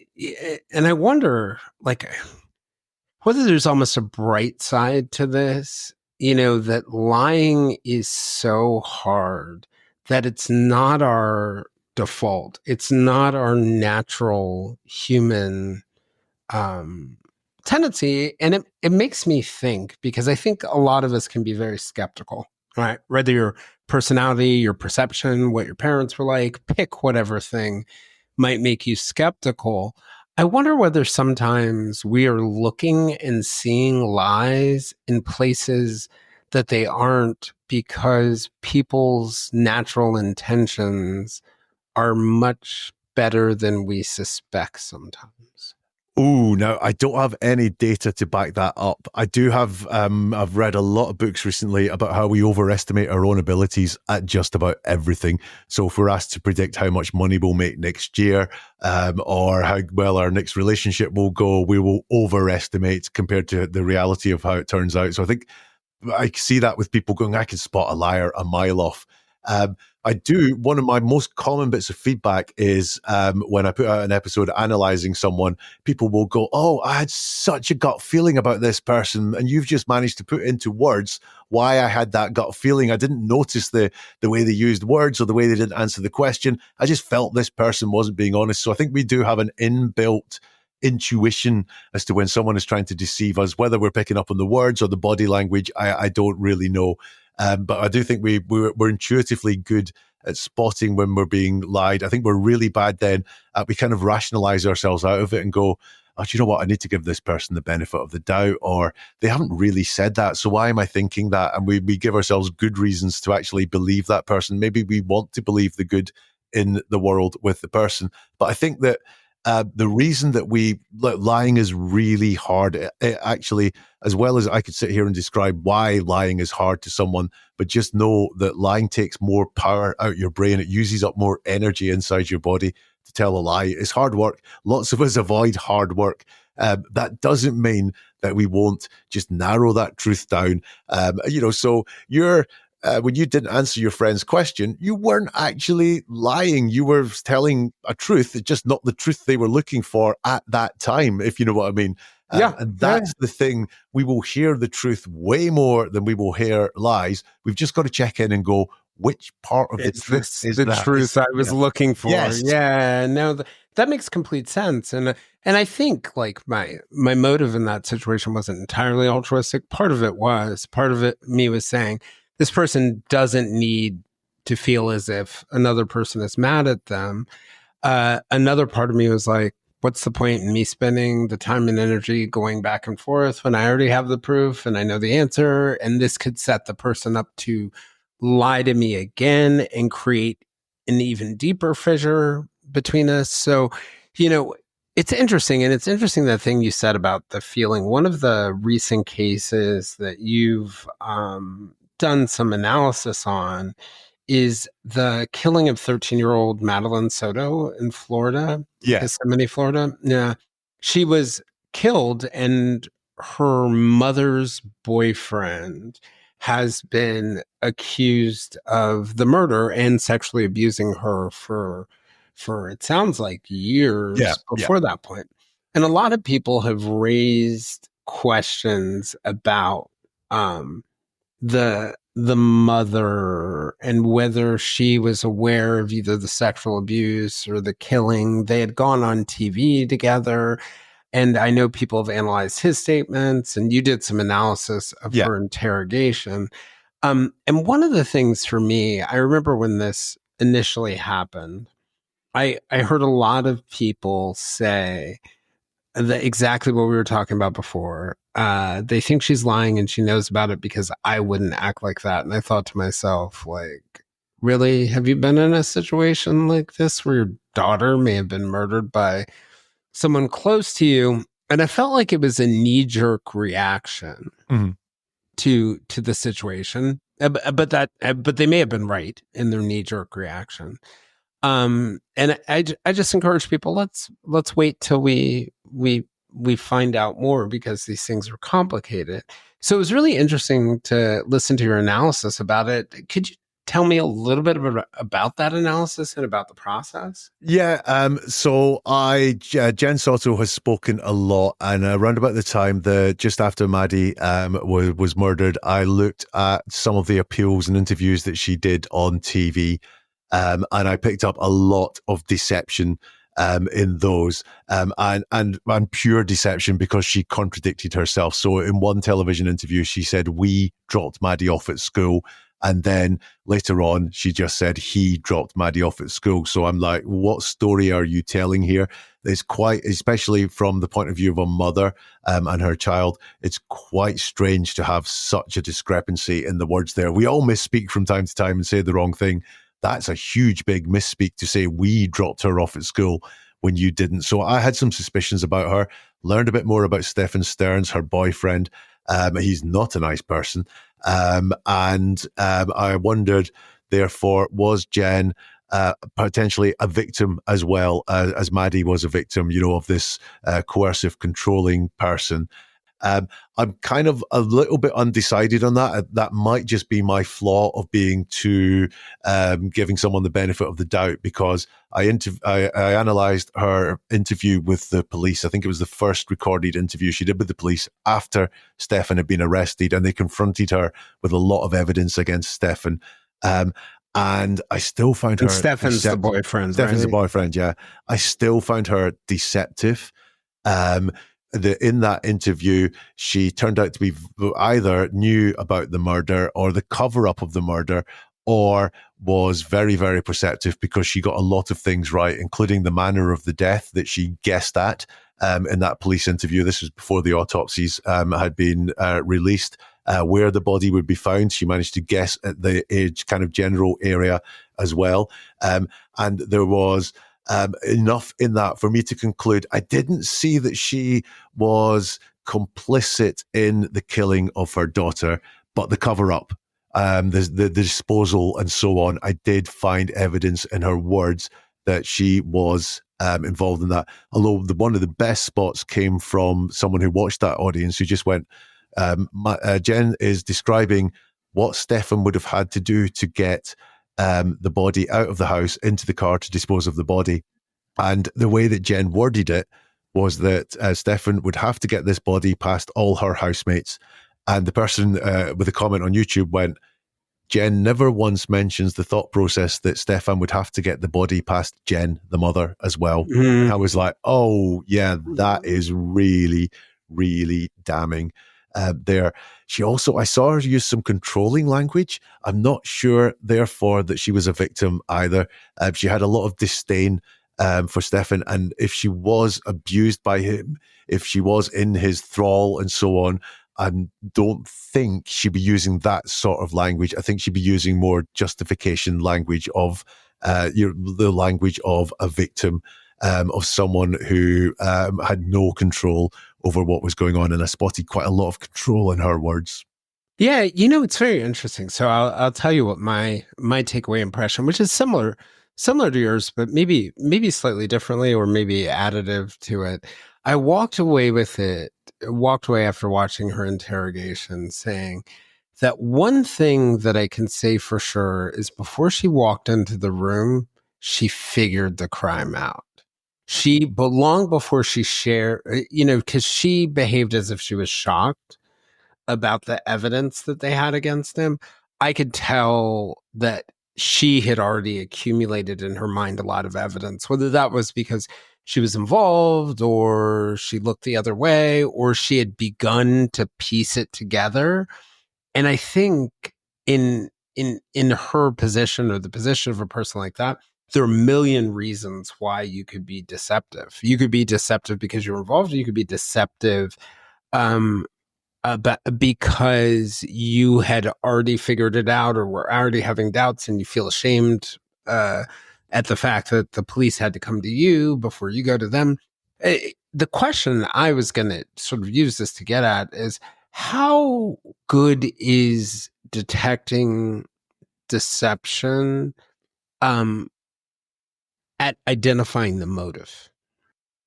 [SPEAKER 2] and I wonder, like, whether there's almost a bright side to this. That lying is so hard that it's not our default. It's not our natural human tendency. And it makes me think, because I think a lot of us can be very skeptical, right? Whether your personality, your perception, what your parents were like, pick whatever thing might make you skeptical. I wonder whether sometimes we are looking and seeing lies in places that they aren't, because people's natural intentions are much better than we suspect sometimes.
[SPEAKER 1] Ooh, now I don't have any data to back that up. I do have, I've read a lot of books recently about how we overestimate our own abilities at just about everything. So if we're asked to predict how much money we'll make next year, or how well our next relationship will go, we will overestimate compared to the reality of how it turns out. So I think I see that with people going, I can spot a liar a mile off. I do. One of my most common bits of feedback is when I put out an episode analyzing someone, people will go, oh, I had such a gut feeling about this person, and you've just managed to put into words why I had that gut feeling. I didn't notice the way they used words or the way they didn't answer the question. I just felt this person wasn't being honest. So I think we do have an inbuilt intuition as to when someone is trying to deceive us, whether we're picking up on the words or the body language. I don't really know. But I do think we're intuitively good at spotting when we're being lied. I think we're really bad then. We kind of rationalize ourselves out of it and go, oh, do you know what? I need to give this person the benefit of the doubt, or they haven't really said that, so why am I thinking that? And we give ourselves good reasons to actually believe that person. Maybe we want to believe the good in the world with the person. But I think that the reason that lying is really hard, it actually, as well as I could sit here and describe why lying is hard to someone, but just know that lying takes more power out your brain. It uses up more energy inside your body to tell a lie. It's hard work. Lots of us avoid hard work. That doesn't mean that we won't just narrow that truth down. So when you didn't answer your friend's question, you weren't actually lying. You were telling a truth, it's just not the truth they were looking for at that time, if you know what I mean. And that's the thing. We will hear the truth way more than we will hear lies. We've just got to check in and go, which part of the truth is
[SPEAKER 2] the
[SPEAKER 1] that?
[SPEAKER 2] truth I was looking for?
[SPEAKER 1] Yes.
[SPEAKER 2] Yeah, no, that makes complete sense. And I think like my motive in that situation wasn't entirely altruistic. Part of it me was saying this person doesn't need to feel as if another person is mad at them. Another part of me was like, what's the point in me spending the time and energy going back and forth when I already have the proof and I know the answer? And this could set the person up to lie to me again and create an even deeper fissure between us. So, it's interesting. And it's interesting that thing you said about the feeling. One of the recent cases that you've done some analysis on is the killing of 13-year-old Madeline Sotos in Florida, Kissimmee, Florida. Yeah. She was killed, and her mother's boyfriend has been accused of the murder and sexually abusing her for it sounds like years before that point. And a lot of people have raised questions about the mother and whether she was aware of either the sexual abuse or the killing. They had gone on TV together, and I know people have analyzed his statements, and you did some analysis of her interrogation. And one of the things for me, I remember when this initially happened, I heard a lot of people say exactly what we were talking about before. They think she's lying and she knows about it because I wouldn't act like that. And I thought to myself, like, really? Have you been in a situation like this where your daughter may have been murdered by someone close to you? And I felt like it was a knee-jerk reaction to the situation. But they may have been right in their knee-jerk reaction. And I just encourage people, let's wait till we find out more, because these things are complicated. So it was really interesting to listen to your analysis about it. Could you tell me a little bit about that analysis and about the process?
[SPEAKER 1] Yeah. So Jen Soto has spoken a lot, and around about the time just after Maddie was murdered, I looked at some of the appeals and interviews that she did on TV. And I picked up a lot of deception in those, and pure deception, because she contradicted herself. So in one television interview, she said, "We dropped Maddie off at school." And then later on, she just said, "He dropped Maddie off at school." So I'm like, what story are you telling here? It's quite, especially from the point of view of a mother and her child, it's quite strange to have such a discrepancy in the words there. We all misspeak from time to time and say the wrong thing. That's a huge, big misspeak to say we dropped her off at school when you didn't. So I had some suspicions about her, learned a bit more about Stephen Stearns, her boyfriend. He's not a nice person. And I wondered, therefore, was Jen potentially a victim as well, as Maddie was a victim, of this coercive, controlling person? I'm kind of a little bit undecided on that. That might just be my flaw of being too giving someone the benefit of the doubt, because I analysed her interview with the police. I think it was the first recorded interview she did with the police after Stefan had been arrested, and they confronted her with a lot of evidence against Stefan. And I still found her...
[SPEAKER 2] Stefan's the boyfriend,
[SPEAKER 1] Stefan's
[SPEAKER 2] right?
[SPEAKER 1] the boyfriend, yeah. I still found her deceptive. In that interview, she turned out to be either knew about the murder or the cover-up of the murder, or was very, very perceptive, because she got a lot of things right, including the manner of the death that she guessed at in that police interview. This was before the autopsies had been released. Where the body would be found, she managed to guess at the age kind of general area as well. And there was enough in that for me to conclude I didn't see that she was complicit in the killing of her daughter, but the cover-up, the disposal and so on, I did find evidence in her words that she was involved in that. Although one of the best spots came from someone who watched that audience, who just went, Jen is describing what Stefan would have had to do to get the body out of the house into the car to dispose of the body. And the way that Jen worded it was that Stefan would have to get this body past all her housemates. And the person with a comment on YouTube went, Jen never once mentions the thought process that Stefan would have to get the body past Jen, the mother, as well.
[SPEAKER 2] Mm.
[SPEAKER 1] And I was like, oh, yeah, that is really, really damning. There. I saw her use some controlling language. I'm not sure, therefore, that she was a victim either. She had a lot of disdain for Stefan. And if she was abused by him, if she was in his thrall and so on, I don't think she'd be using that sort of language. I think she'd be using more justification language of the language of a victim, of someone who had no control over what was going on. And I spotted quite a lot of control in her words.
[SPEAKER 2] Yeah, it's very interesting. So I'll tell you what my takeaway impression, which is similar to yours, but maybe slightly differently or maybe additive to it. I walked away after watching her interrogation saying that one thing that I can say for sure is before she walked into the room, she figured the crime out. But long before she shared, because she behaved as if she was shocked about the evidence that they had against him, I could tell that she had already accumulated in her mind a lot of evidence, whether that was because she was involved or she looked the other way or she had begun to piece it together. And I think in her position or the position of a person like that, there are a million reasons why you could be deceptive. You could be deceptive because you're involved, or you could be deceptive because you had already figured it out or were already having doubts and you feel ashamed at the fact that the police had to come to you before you go to them. The question I was going to sort of use this to get at is, how good is detecting deception at identifying the motive?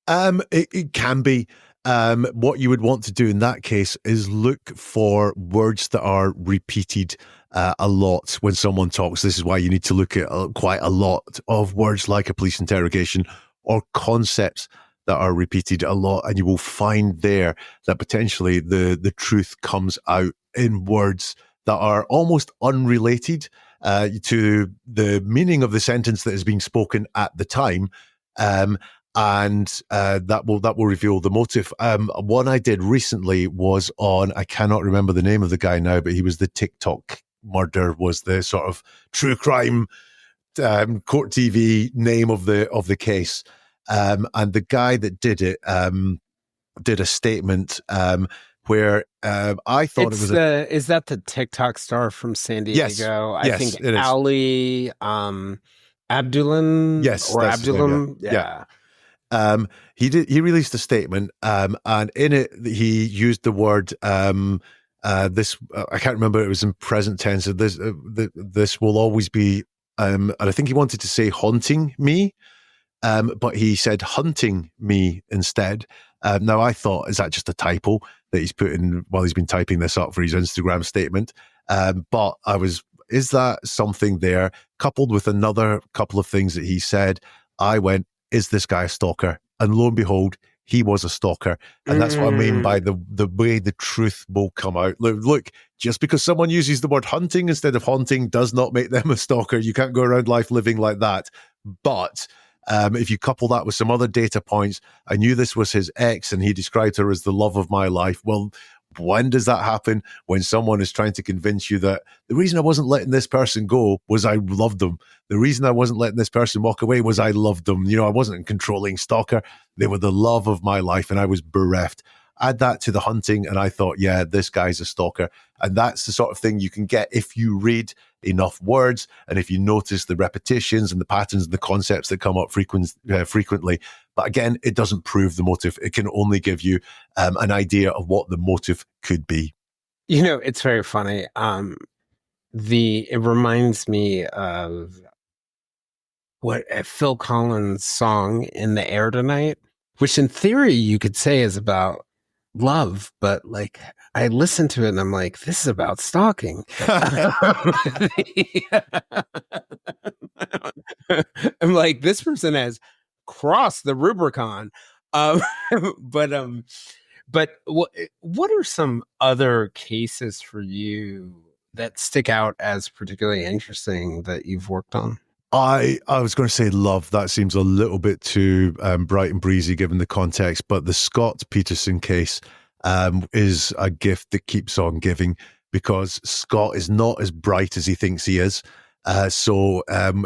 [SPEAKER 1] It can be. What you would want to do in that case is look for words that are repeated a lot when someone talks. This is why you need to look at quite a lot of words like a police interrogation or concepts that are repeated a lot, and you will find there that potentially the truth comes out in words that are almost unrelated to the meaning of the sentence that is being spoken at the time. And that will reveal the motive. One I did recently was on, I cannot remember the name of the guy now, but he was the TikTok murder, was the sort of true crime court TV name of the case. And the guy that did it did a statement where I thought it was
[SPEAKER 2] is that the TikTok star from San Diego?
[SPEAKER 1] Yes,
[SPEAKER 2] I think Ali Abdullan.
[SPEAKER 1] Yes,
[SPEAKER 2] or Abdullan.
[SPEAKER 1] Yeah. He released a statement, and in it he used the word this. I can't remember. It was in present tense. This will always be. And I think he wanted to say haunting me, but he said hunting me instead. Now I thought, is that just a typo that he's put in while he's been typing this up for his Instagram statement? But is that something there coupled with another couple of things that he said? I went, is this guy a stalker? And lo and behold, he was a stalker. And that's what I mean by the way the truth will come out. Look, just because someone uses the word hunting instead of haunting does not make them a stalker. You can't go around life living like that. But if you couple that with some other data points, I knew this was his ex and he described her as the love of my life. Well, when does that happen? When someone is trying to convince you that the reason I wasn't letting this person go was I loved them. The reason I wasn't letting this person walk away was I loved them. I wasn't a controlling stalker. They were the love of my life and I was bereft. Add that to the hunting and I thought, yeah, this guy's a stalker. And that's the sort of thing you can get if you read enough words and if you notice the repetitions and the patterns and the concepts that come up frequently. But again, it doesn't prove the motive. It can only give you an idea of what the motive could be.
[SPEAKER 2] It's very funny. It reminds me of what Phil Collins' song "In the Air Tonight," which in theory you could say is about love, but like I listened to it and I'm like, this is about stalking. I'm like, this person has crossed the Rubicon. Um, but what are some other cases for you that stick out as particularly interesting that you've worked on?
[SPEAKER 1] I was going to say love. That seems a little bit too bright and breezy given the context, but the Scott Peterson case is a gift that keeps on giving because Scott is not as bright as he thinks he is. So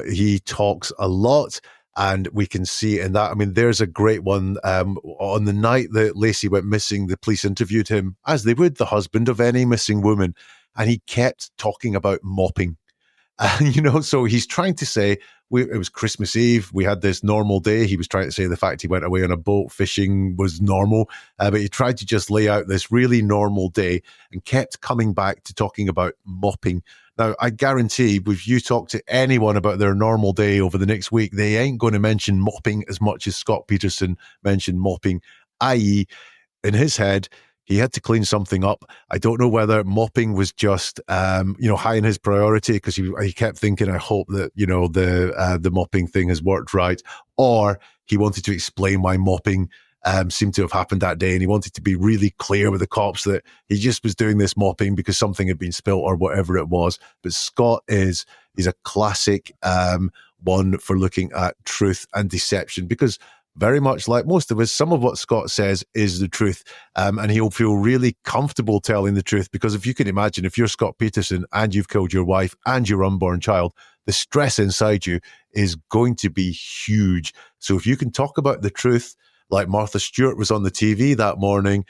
[SPEAKER 1] he talks a lot, and we can see in that. I mean, there's a great one on the night that Lacey went missing. The police interviewed him, as they would the husband of any missing woman, and he kept talking about mopping. So he's trying to say it was Christmas Eve. We had this normal day. He was trying to say the fact he went away on a boat fishing was normal, but he tried to just lay out this really normal day and kept coming back to talking about mopping. Now, I guarantee if you talk to anyone about their normal day over the next week, they ain't going to mention mopping as much as Scott Peterson mentioned mopping, i.e., in his head, he had to clean something up. I don't know whether mopping was just, high in his priority because he kept thinking, I hope that, the mopping thing has worked right. Or he wanted to explain why mopping seemed to have happened that day. And he wanted to be really clear with the cops that he just was doing this mopping because something had been spilt or whatever it was. But Scott he's a classic one for looking at truth and deception because very much like most of us, some of what Scott says is the truth. And he'll feel really comfortable telling the truth because if you can imagine, if you're Scott Peterson and you've killed your wife and your unborn child, the stress inside you is going to be huge. So if you can talk about the truth, like Martha Stewart was on the TV that morning,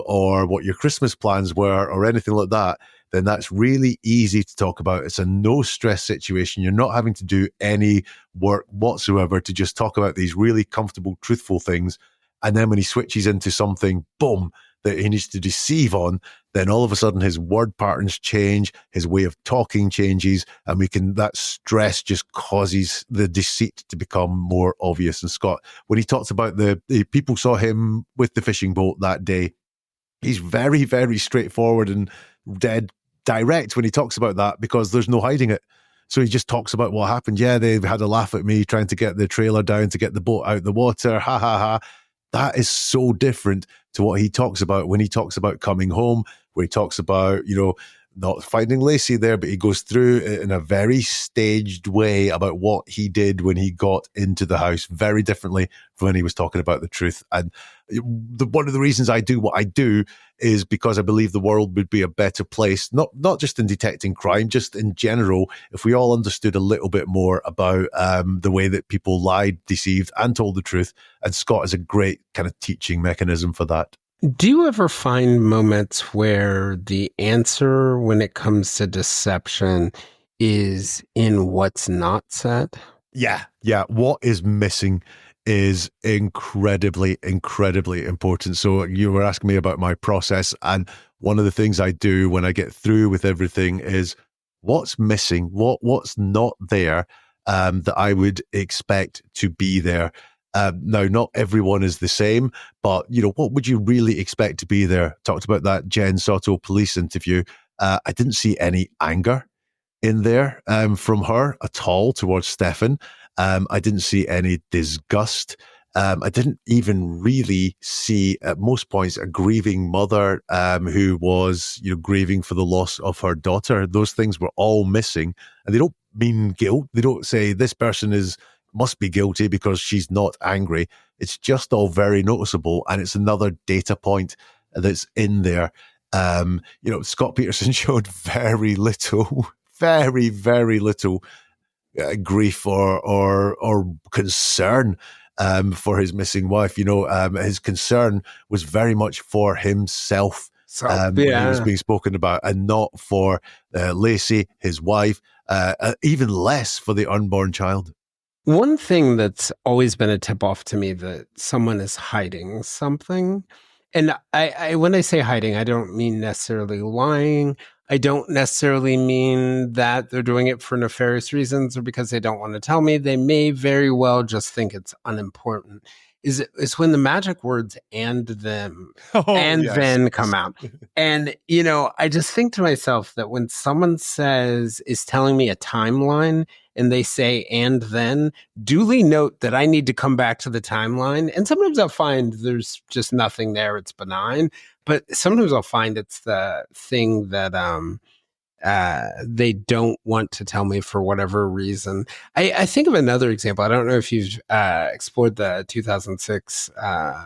[SPEAKER 1] or what your Christmas plans were, or anything like that, then that's really easy to talk about. It's a no stress situation. You're not having to do any work whatsoever to just talk about these really comfortable, truthful things. And then when he switches into something, boom, that he needs to deceive on, then all of a sudden his word patterns change, his way of talking changes, and that stress just causes the deceit to become more obvious. And Scott, when he talks about the people saw him with the fishing boat that day, he's very, very straightforward and dead direct when he talks about that because there's no hiding it. So he just talks about what happened. Yeah, they had a laugh at me trying to get the trailer down to get the boat out the water. Ha ha ha. That is so different to what he talks about when he talks about coming home, where he talks about, not finding Lacey there, but he goes through it in a very staged way about what he did when he got into the house, very differently from when he was talking about the truth. And one of the reasons I do what I do is because I believe the world would be a better place, not just in detecting crime, just in general, if we all understood a little bit more about the way that people lied, deceived, and told the truth. And Scott is a great kind of teaching mechanism for that.
[SPEAKER 2] Do you ever find moments where the answer when it comes to deception is in what's not said?
[SPEAKER 1] Yeah. What is missing is incredibly, incredibly important. So you were asking me about my process, and one of the things I do when I get through with everything is what's missing, what's not there that I would expect to be there. Now, not everyone is the same, but what would you really expect to be there? Talked about that Jen Soto police interview. I didn't see any anger in there from her at all towards Stefan. I didn't see any disgust. I didn't even really see, at most points, a grieving mother who was, grieving for the loss of her daughter. Those things were all missing, and they don't mean guilt. They don't say this person must be guilty because she's not angry. It's just all very noticeable, and it's another data point that's in there. Scott Peterson showed very little, very, very little grief or concern for his missing wife. His concern was very much for himself when he was being spoken about, and not for Lacey, his wife, even less for the unborn child.
[SPEAKER 2] One thing that's always been a tip off to me that someone is hiding something. And I when I say hiding, I don't mean necessarily lying. I don't necessarily mean that they're doing it for nefarious reasons or because they don't want to tell me. They may very well just think it's unimportant. Is when the magic words and them
[SPEAKER 1] Oh,
[SPEAKER 2] and
[SPEAKER 1] yes.
[SPEAKER 2] then come out. And, I just think to myself that when someone is telling me a timeline and they say, and then, duly note that I need to come back to the timeline. And sometimes I'll find there's just nothing there. It's benign. But sometimes I'll find it's the thing that they don't want to tell me for whatever reason. I think of another example. I don't know if you've explored the 2006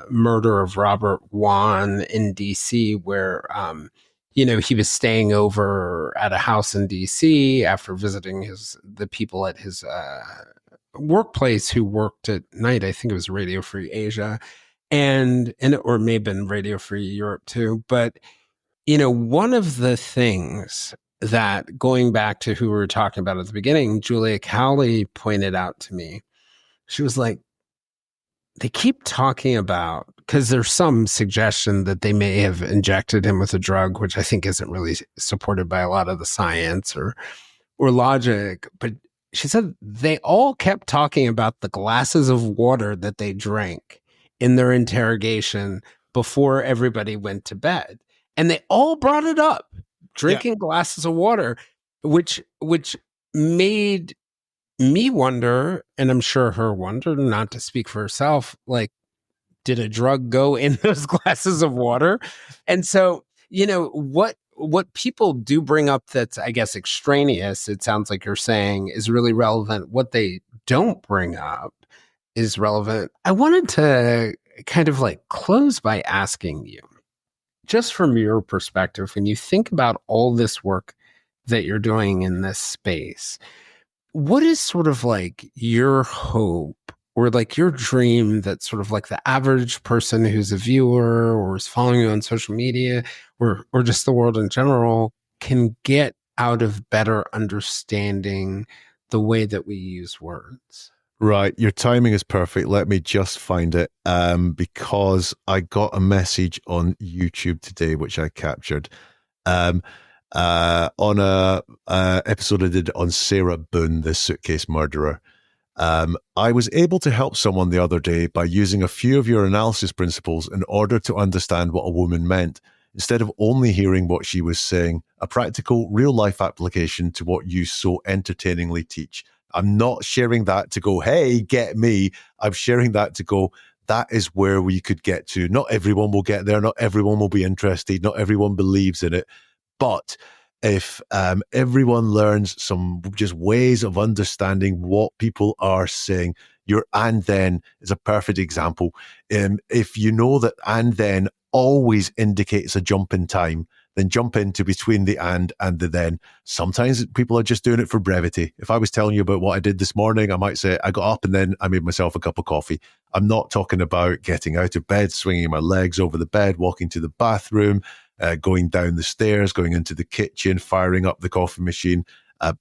[SPEAKER 2] murder of Robert Wan in DC, where he was staying over at a house in DC after visiting the people at his workplace who worked at night. I think it was Radio Free Asia, and or it may have been Radio Free Europe too. But one of the things that, going back to who we were talking about at the beginning, Julia Cowley pointed out to me, she was like, they keep talking about, because there's some suggestion that they may have injected him with a drug, which I think isn't really supported by a lot of the science or logic. But she said they all kept talking about the glasses of water that they drank in their interrogation before everybody went to bed. And they all brought it up, drinking glasses of water, which made me wonder, and I'm sure her wonder, not to speak for herself, like, did a drug go in those glasses of water? And so, what people do bring up that's, I guess, extraneous, it sounds like you're saying, is really relevant. What they don't bring up is relevant. I wanted to kind of like close by asking you, just from your perspective, when you think about all this work that you're doing in this space, what is sort of like your hope or like your dream that sort of like the average person who's a viewer or is following you on social media or just the world in general can get out of better understanding the way that we use words?
[SPEAKER 1] Right, your timing is perfect. Let me just find it, because I got a message on YouTube today, which I captured on a episode I did on Sarah Boone, the suitcase murderer. I was able to help someone the other day by using a few of your analysis principles in order to understand what a woman meant, instead of only hearing what she was saying, a practical, real-life application to what you so entertainingly teach. I'm not sharing that to go, hey, get me. I'm sharing that to go, that is where we could get to. Not everyone will get there. Not everyone will be interested. Not everyone believes in it. But if everyone learns some just ways of understanding what people are saying, your and then is a perfect example. If you know that and then always indicates a jump in time, then jump into between the and the then. Sometimes people are just doing it for brevity. If I was telling you about what I did this morning, I might say I got up and then I made myself a cup of coffee. I'm not talking about getting out of bed, swinging my legs over the bed, walking to the bathroom, going down the stairs, going into the kitchen, firing up the coffee machine,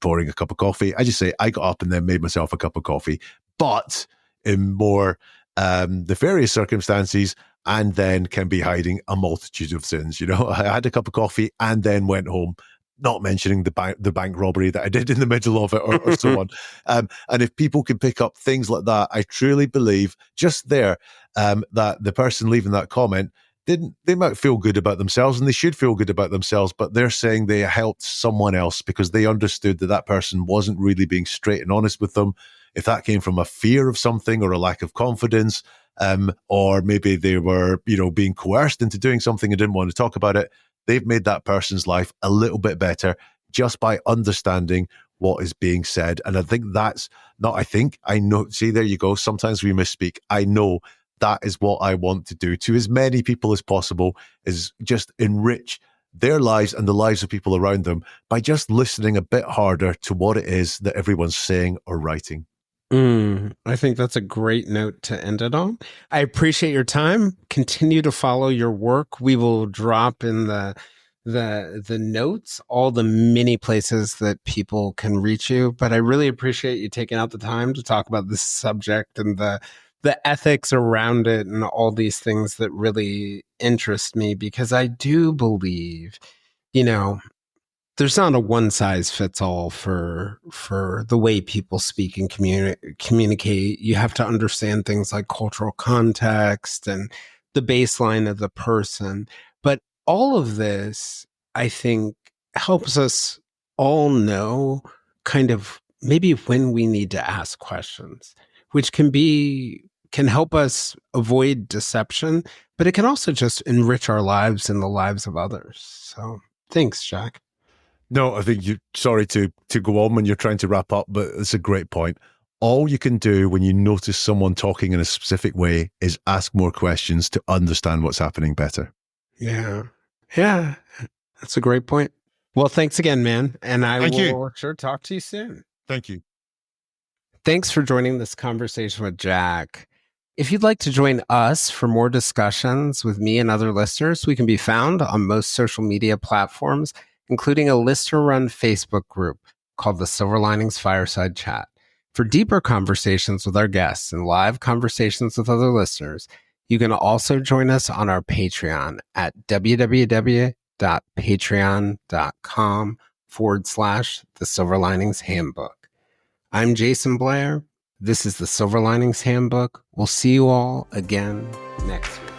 [SPEAKER 1] pouring a cup of coffee. I just say I got up and then made myself a cup of coffee. But in more nefarious circumstances, and then can be hiding a multitude of sins. I had a cup of coffee and then went home, not mentioning the bank robbery that I did in the middle of it or so on. And if people can pick up things like that, I truly believe just there that the person leaving that comment they might feel good about themselves, and they should feel good about themselves, but they're saying they helped someone else because they understood that person wasn't really being straight and honest with them. If that came from a fear of something or a lack of confidence, or maybe they were, being coerced into doing something and didn't want to talk about it, they've made that person's life a little bit better just by understanding what is being said. And I think I know, see, there you go. Sometimes we misspeak. I know that is what I want to do to as many people as possible, is just enrich their lives and the lives of people around them by just listening a bit harder to what it is that everyone's saying or writing.
[SPEAKER 2] I think that's a great note to end it on. I appreciate your time. Continue to follow your work. We will drop in the notes all the many places that people can reach you. But I really appreciate you taking out the time to talk about this subject and the ethics around it and all these things that really interest me, because I do believe, there's not a one size fits all for the way people speak and communicate. You have to understand things like cultural context and the baseline of the person. But all of this, I think, helps us all know kind of maybe when we need to ask questions, which can help us avoid deception, but it can also just enrich our lives and the lives of others. So thanks, Jack.
[SPEAKER 1] No, I think sorry to go on when you're trying to wrap up, but it's a great point. All you can do when you notice someone talking in a specific way is ask more questions to understand what's happening better.
[SPEAKER 2] Yeah. Yeah. That's a great point. Well, thanks again, man. And I will sure talk to you soon.
[SPEAKER 1] Thank you.
[SPEAKER 2] Thanks for joining this conversation with Jack. If you'd like to join us for more discussions with me and other listeners, we can be found on most social media platforms, including a listener-run Facebook group called the Silver Linings Fireside Chat. For deeper conversations with our guests and live conversations with other listeners, you can also join us on our Patreon at www.patreon.com/The Silver Linings Handbook. I'm Jason Blair. This is the Silver Linings Handbook. We'll see you all again next week.